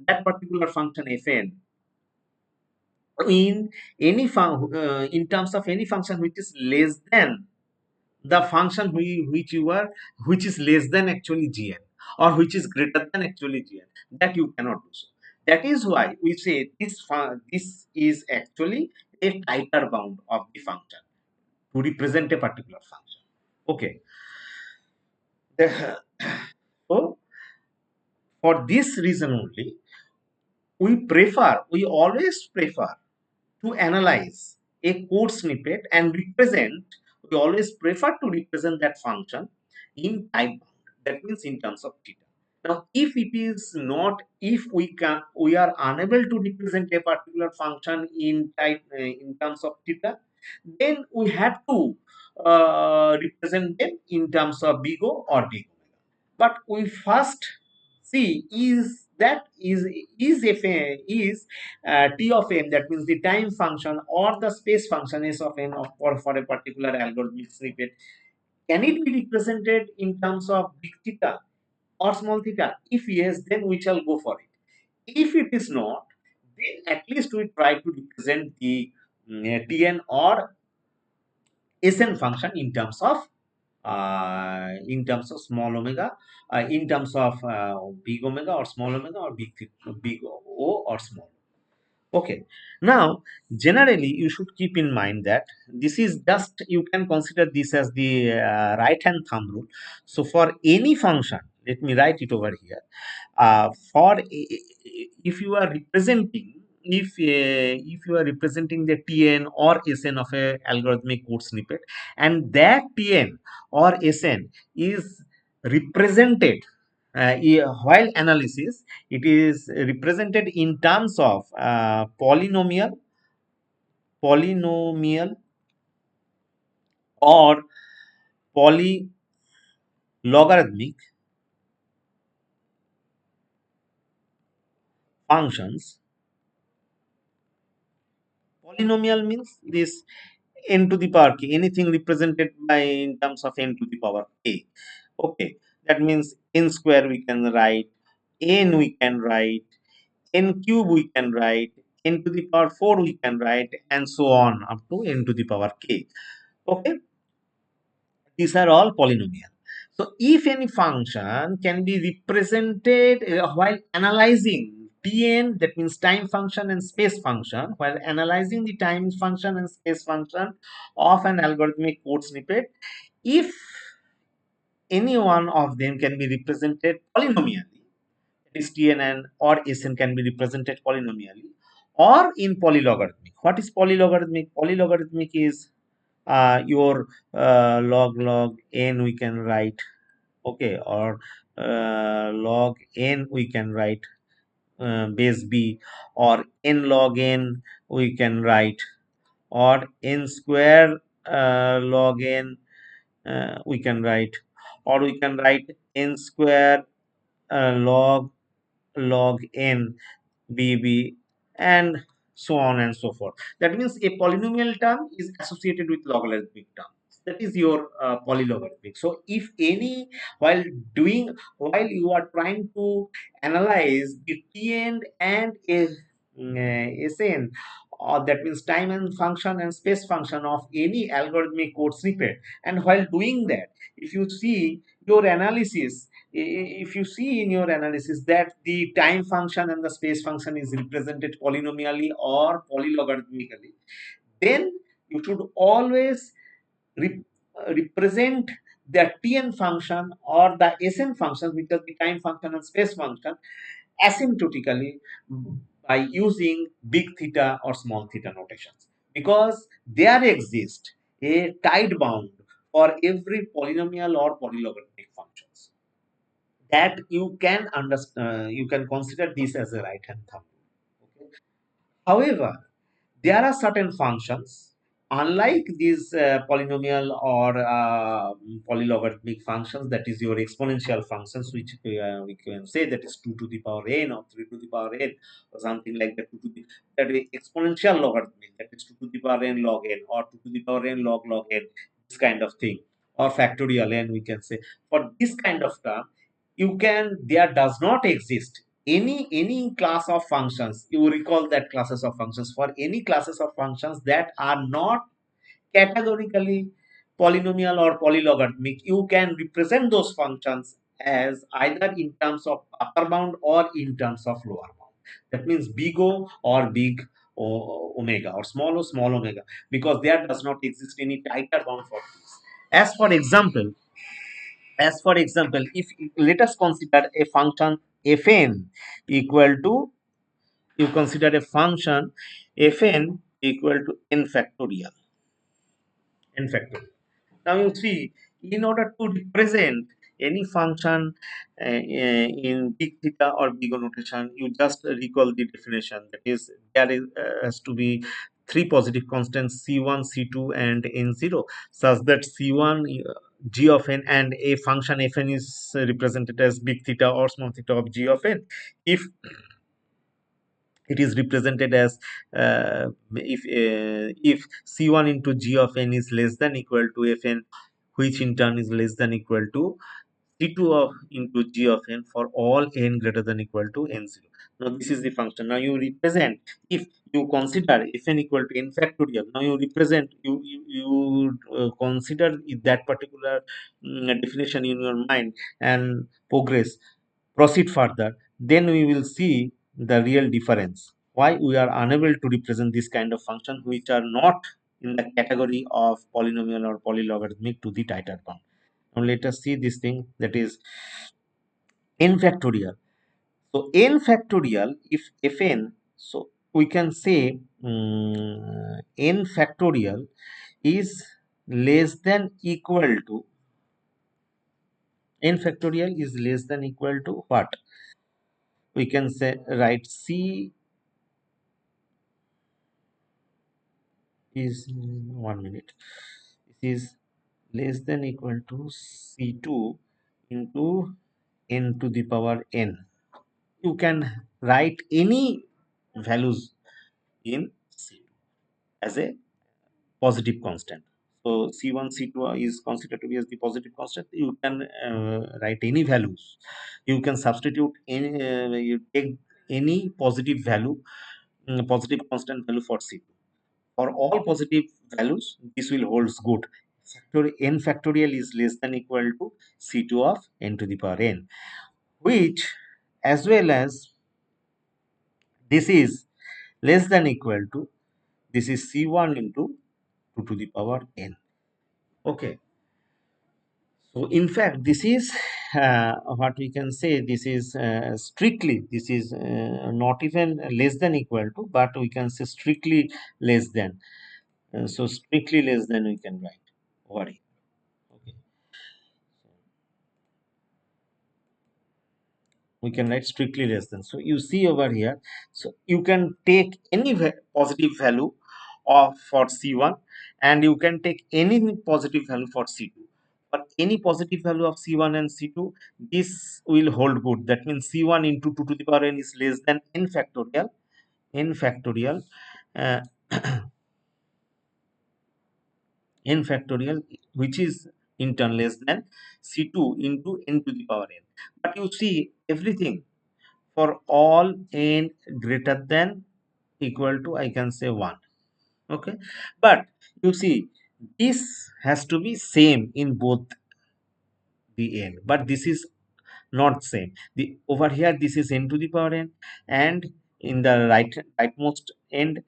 that particular function fn in in terms of any function which is less than the function which is less than actually gn, or which is greater than actually gn. That you cannot do so. That is why we say this is actually a tighter bound of the function to represent a particular function. Okay. So for this reason only, we always prefer to analyze a code snippet and we always prefer to represent that function in type bound. That means in terms of theta. Now, if it is not, if we are unable to represent a particular function in type in terms of theta, then we have to represent them in terms of big O or big omega. But we first see is f is t of m, that means the time function or the space function s of n of for a particular algorithmic snippet, can it be represented in terms of big theta or small theta? If yes, then we shall go for it. If it is not, then at least we try to represent the Tn or Sn function in terms of small omega, in terms of big omega or small omega, or big O or small. Okay. Now, generally, you should keep in mind that this is just, you can consider this as the right hand thumb rule. So, for any function, let me write it over here. If you are representing, if you are representing the Tn or Sn of a algorithmic code snippet, and that Tn or Sn is represented while analysis, it is represented in terms of polynomial or polylogarithmic functions. Polynomial means this n to the power k, anything represented by in terms of n to the power k. Okay, that means n square we can write, n we can write, n cube we can write, n to the power 4 we can write, and so on up to n to the power k. Okay, these are all polynomial. So, if any function can be represented while analyzing Tn, that means time function and space function, while analyzing the time function and space function of an algorithmic code snippet, if any one of them can be represented polynomially, that is Tn and or Sn can be represented polynomially or in polylogarithmic. What is polylogarithmic? Polylogarithmic is your log n we can write, okay, or log n we can write base b, or n log n we can write, or n square log n we can write, or we can write n square log n bb, and so on and so forth. That means a polynomial term is associated with logarithmic term. That is your polylogarithmic. So, if any, while while you are trying to analyze the Tn and Sn, or that means time and function and space function of any algorithmic code snippet, and while doing that, if you see your analysis, if you see in your analysis that the time function and the space function is represented polynomially or polylogarithmically, then you should always represent the Tn function or the Sn function, which is the time function and space function, asymptotically by using big theta or small theta notations, because there exists a tide bound for every polynomial or polylogarithmic functions, that you can understand, you can consider this as a right hand thumb. However, there are certain functions, unlike these polynomial or polylogarithmic functions, that is your exponential functions, which we can say that is 2 to the power n or 3 to the power n or something like that. 2 to the, that is exponential logarithmic, that is 2 to the power n log n or 2 to the power n log n, this kind of thing, or factorial n, we can say. For this kind of term, you can, there does not exist any class of functions. You recall that classes of functions, for any classes of functions that are not categorically polynomial or polylogarithmic, you can represent those functions as either in terms of upper bound or in terms of lower bound. That means big O or big omega, or small omega, because there does not exist any tighter bound for this. As for example, if let us consider a function fn equal to, you consider a function fn equal to n factorial. Now you see, in order to represent any function in big theta or big O notation, you just recall the definition. That is, there is has to be three positive constants c1, c2, and n0, such that c1 g of n and a function fn is represented as big theta or small theta of g of n. If it is represented as if c1 into g of n is less than equal to fn, which in turn is less than equal to c2 of into g of n for all n greater than equal to n0. Now this is the function. Now you represent, if you consider fn equal to n factorial, now you represent, you consider that particular definition in your mind and proceed further, then we will see the real difference. Why we are unable to represent this kind of function which are not in the category of polynomial or polylogarithmic to the tighter bound. Now let us see this thing, that is n factorial. So n factorial, if fn, so we can say n factorial is less than equal to, n factorial is less than equal to what? We can say, write c is 1 minute. It is less than equal to c2 into n to the power n. You can write any values in c2 as a positive constant. So c1, c2 is considered to be as the positive constant. You can write any values. You can substitute any, you take any positive value, positive constant value for c2. For all positive values, this will holds good. N factorial is less than equal to c2 of n to the power n, which, as well as this is less than equal to, this is c1 into 2 to the power n. Okay. So in fact, this is what we can say. This is strictly. This is not even less than equal to, but we can say strictly less than. So strictly less than we can write over here. Okay. We can write strictly less than. So you see over here. So you can take any positive value of for c1, and you can take any positive value for c2. For any positive value of c1 and c2, this will hold good. That means c1 into 2 to the power n is less than n factorial, n factorial, uh, n factorial, which is in turn less than c2 into n to the power n. But you see everything for all n greater than equal to, I can say, 1. Okay, but you see this has to be same in both the n, but this is not same. The over here this is n to the power n, and in the rightmost end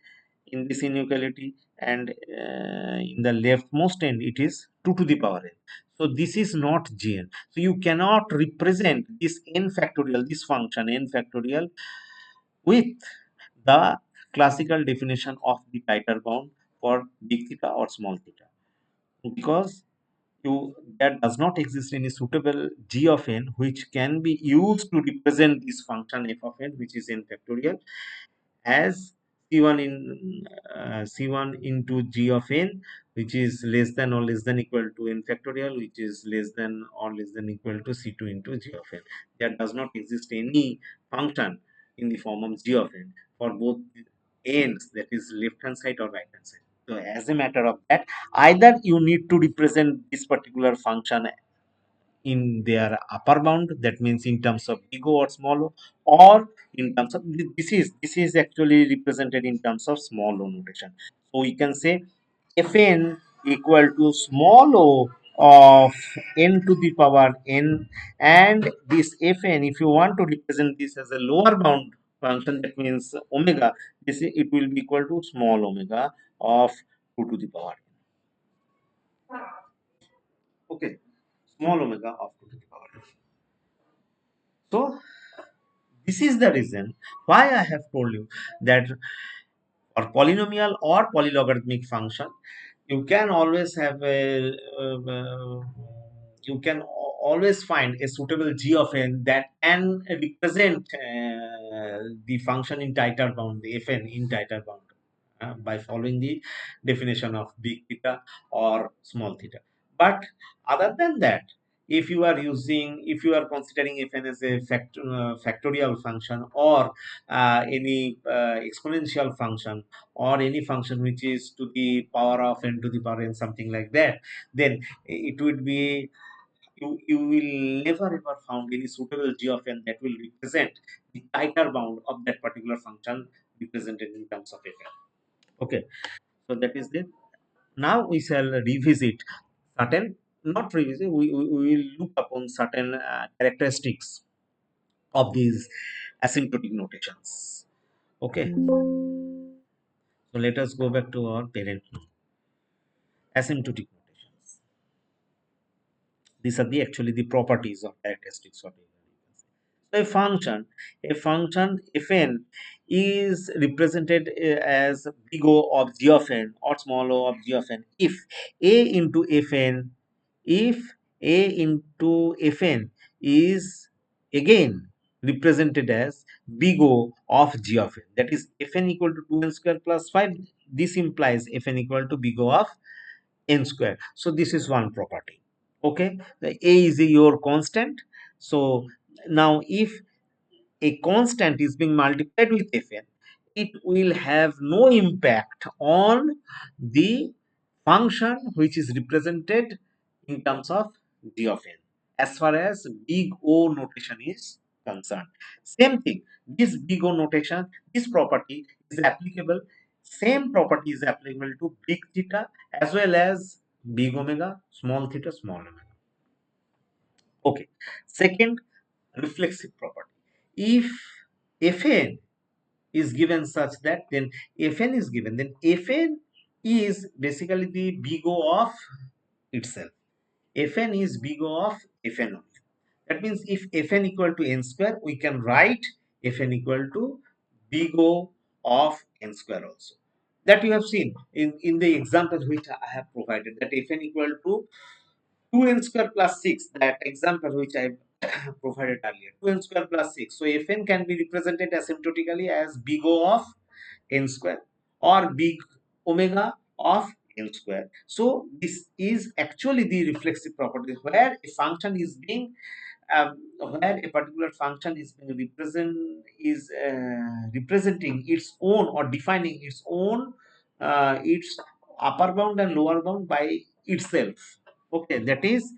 in this inequality, and in the leftmost end it is 2 to the power n. So this is not gn. So you cannot represent this n factorial, this function n factorial, with the classical definition of the tighter bound for big theta or small theta, because you, there does not exist any suitable g of n which can be used to represent this function f of n, which is n factorial, as c1 in c1 into g of n, which is less than or less than equal to n factorial, which is less than or less than equal to c2 into g of n. There does not exist any function in the form of g of n for both ends, that is left hand side or right hand side. So as a matter of that, either you need to represent this particular function in their upper bound, that means in terms of big O or small o, or in terms of, this is actually represented in terms of small o notation. So we can say fn equal to small o of n to the power n, and this fn, if you want to represent this as a lower bound function, that means omega, it will be equal to small omega of 2 to the power n. Okay, small omega of 2 to the power n. So this is the reason why I have told you that for polynomial or polylogarithmic function, you can always have a you can always find a suitable g of n that can represent the function in tighter bound, the fn in tighter bound, by following the definition of big theta or small theta. But other than that, if you are considering fn as a factorial function, or any exponential function, or any function which is to the power of n to the power n, something like that, then it would be, you will never ever found any suitable g of n that will represent the tighter bound of that particular function represented in terms of fn. Okay, so that is it. Now we shall revisit certain, not revisit, we will look upon certain characteristics of these asymptotic notations. Okay, so let us go back to our parent node, asymptotic notations. These are the actually the properties or characteristics of a function. A function fn is represented as big O of g of n or small o of g of n if a into fn, if a into fn is again represented as big O of g of n, that is fn equal to 2n square plus 5. This implies fn equal to big O of n square. So this is one property. Okay, the a is your constant. So now if a constant is being multiplied with fn, it will have no impact on the function which is represented in terms of g of n, as far as big O notation is concerned. Same thing, this big O notation, this property is applicable, same property is applicable to big theta as well as big omega, small theta, small omega. Okay, second, reflexive property. If fn is given such that, then fn is given, then fn is basically the big O of itself. Fn is big O of fn only. That means if fn equal to n square, we can write fn equal to big O of n square also. That you have seen in the example which I have provided, that fn equal to 2n square plus 6, that example which I provided earlier, 2n square plus 6. So fn can be represented asymptotically as big O of n square or big omega of n square. So this is actually the reflexive property, where a function is being where a particular function is being representing its own, or defining its own, its upper bound and lower bound by itself. Okay, that is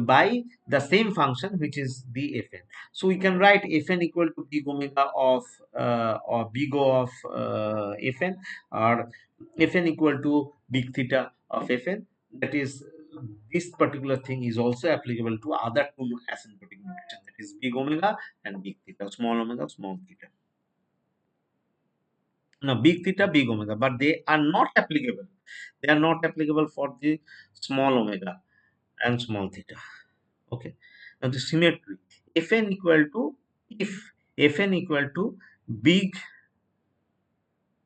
by the same function which is the fn. So we can write fn equal to big omega of or big O of fn, or fn equal to big theta of fn. That is, this particular thing is also applicable to other two asymptotic notation, that is big omega and big theta, small omega, small theta. Now big theta, big omega, but they are not applicable. They are not applicable for the small omega and small theta. Okay. Now the symmetry, fn equal to, if fn equal to big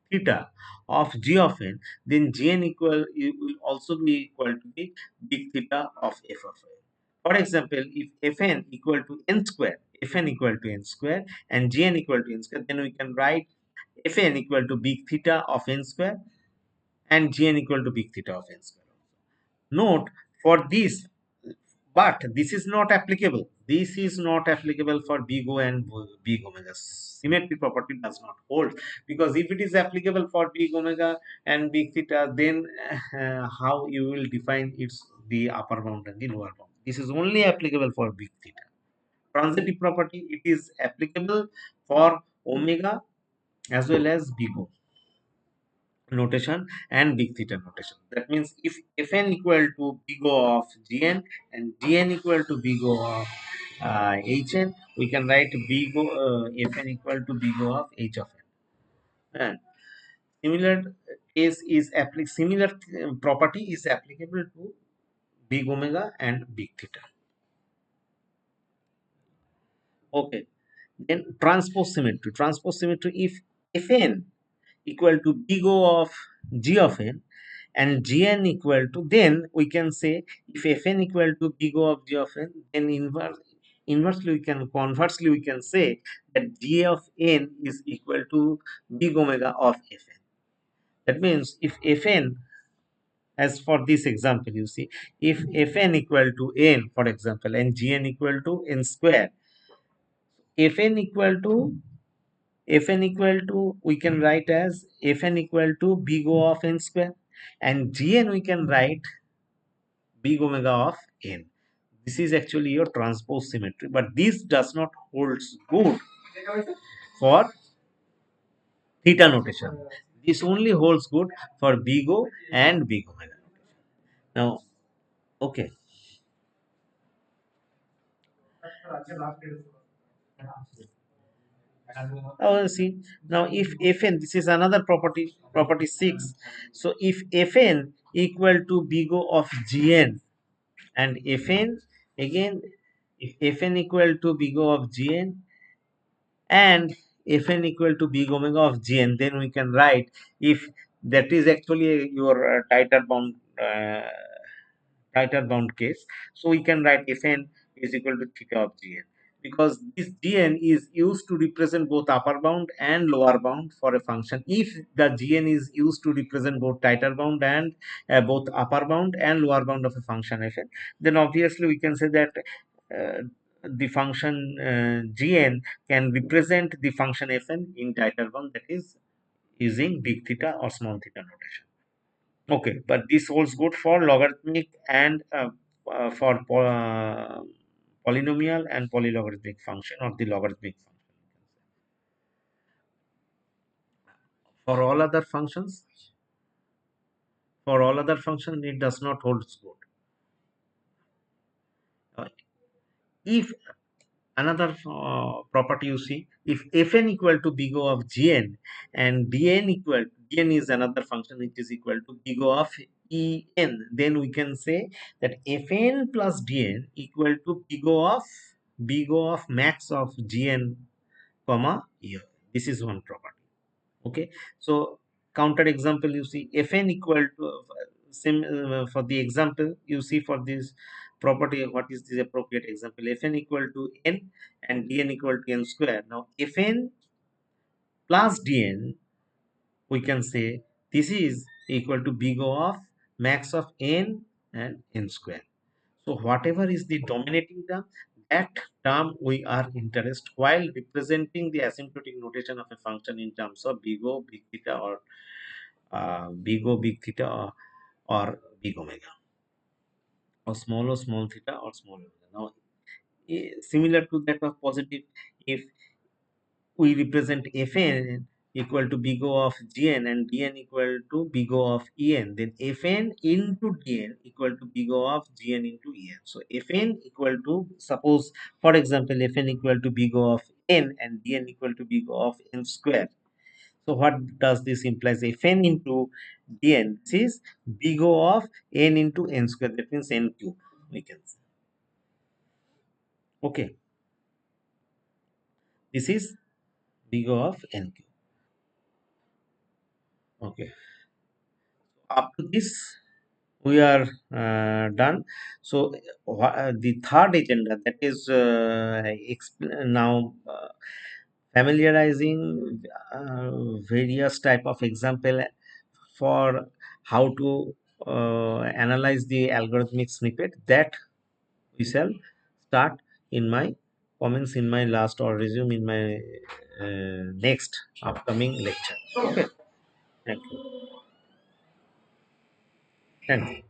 theta of g of n, then gn equal, it will also be equal to the big theta of f of n. For example, if fn equal to n square, fn equal to n square and gn equal to n square, then we can write fn equal to big theta of n square and gn equal to big theta of n square. Note, for this, but this is not applicable. This is not applicable for big O and big omega. Symmetry property does not hold, because if it is applicable for big omega and big theta, then how you will define its the upper bound and the lower bound? This is only applicable for big theta. Transitive property, it is applicable for omega as well as big O notation and big theta notation. That means if fn equal to big O of gn and gn equal to big O of hn, we can write big O, fn equal to big O of h of n. And similar case is similar property is applicable to big omega and big theta. Okay. Then transpose symmetry. Transpose symmetry, if fn equal to big O of g of n and gn equal to, then we can say if fn equal to big O of g of n, then inversely we can, conversely we can say that g of n is equal to big omega of fn. That means if fn, as for this example, you see, if fn equal to n, for example, and gn equal to n square, fn equal to, we can write as fn equal to big O of n square, and gn we can write big omega of n. This is actually your transpose symmetry, but this does not holds good for theta notation. This only holds good for big O and big omega. Now, okay. See, now if fn, this is another property, property 6. So if fn equal to big O of gn, and fn again, if fn equal to big O of gn and fn equal to big omega of gn, then we can write, if that is actually your tighter bound case. So we can write Fn is equal to theta of Gn, because this Gn is used to represent both upper bound and lower bound for a function. If the Gn is used to represent both tighter bound and both upper bound and lower bound of a function Fn, then obviously we can say that uh, the function Gn can represent the function Fn in tighter bound, that is using big theta or small theta notation. Okay, but this holds good for logarithmic and for polynomial and polylogarithmic function, or the logarithmic function. For all other functions, it does not hold good. Uh, if another property you see, if fn equal to big O of gn and dn is another function which is equal to big O of en, then we can say that fn plus dn equal to big O of max of gn comma e. This is one property. Okay, so counter example, you see fn equal to for the example, you see for this property, what is this appropriate example? Fn equal to n and dn equal to n square. Now fn plus dn, we can say this is equal to big O of max of n and n square. So whatever is the dominating term, that term we are interested while representing the asymptotic notation of a function in terms of big O, big theta, or big O, big theta, or big omega, or small O, small theta, or small omega. Now, similar to that of positive, if we represent fn equal to big O of gn and dn equal to big O of en, then fn into dn equal to big O of gn into en. So fn equal to, suppose for example, fn equal to big O of n and dn equal to big O of n square. So what does this implies? Fn into dn, this is big O of n into n square, that means n cube, we can say. Okay, this is big O of n cube. Okay, up to this we are done. So the third agenda, that is now familiarizing various type of example for how to analyze the algorithmic snippet, that we shall start in my comments in my last, or resume in my next upcoming lecture. Okay, thank you. Thank you.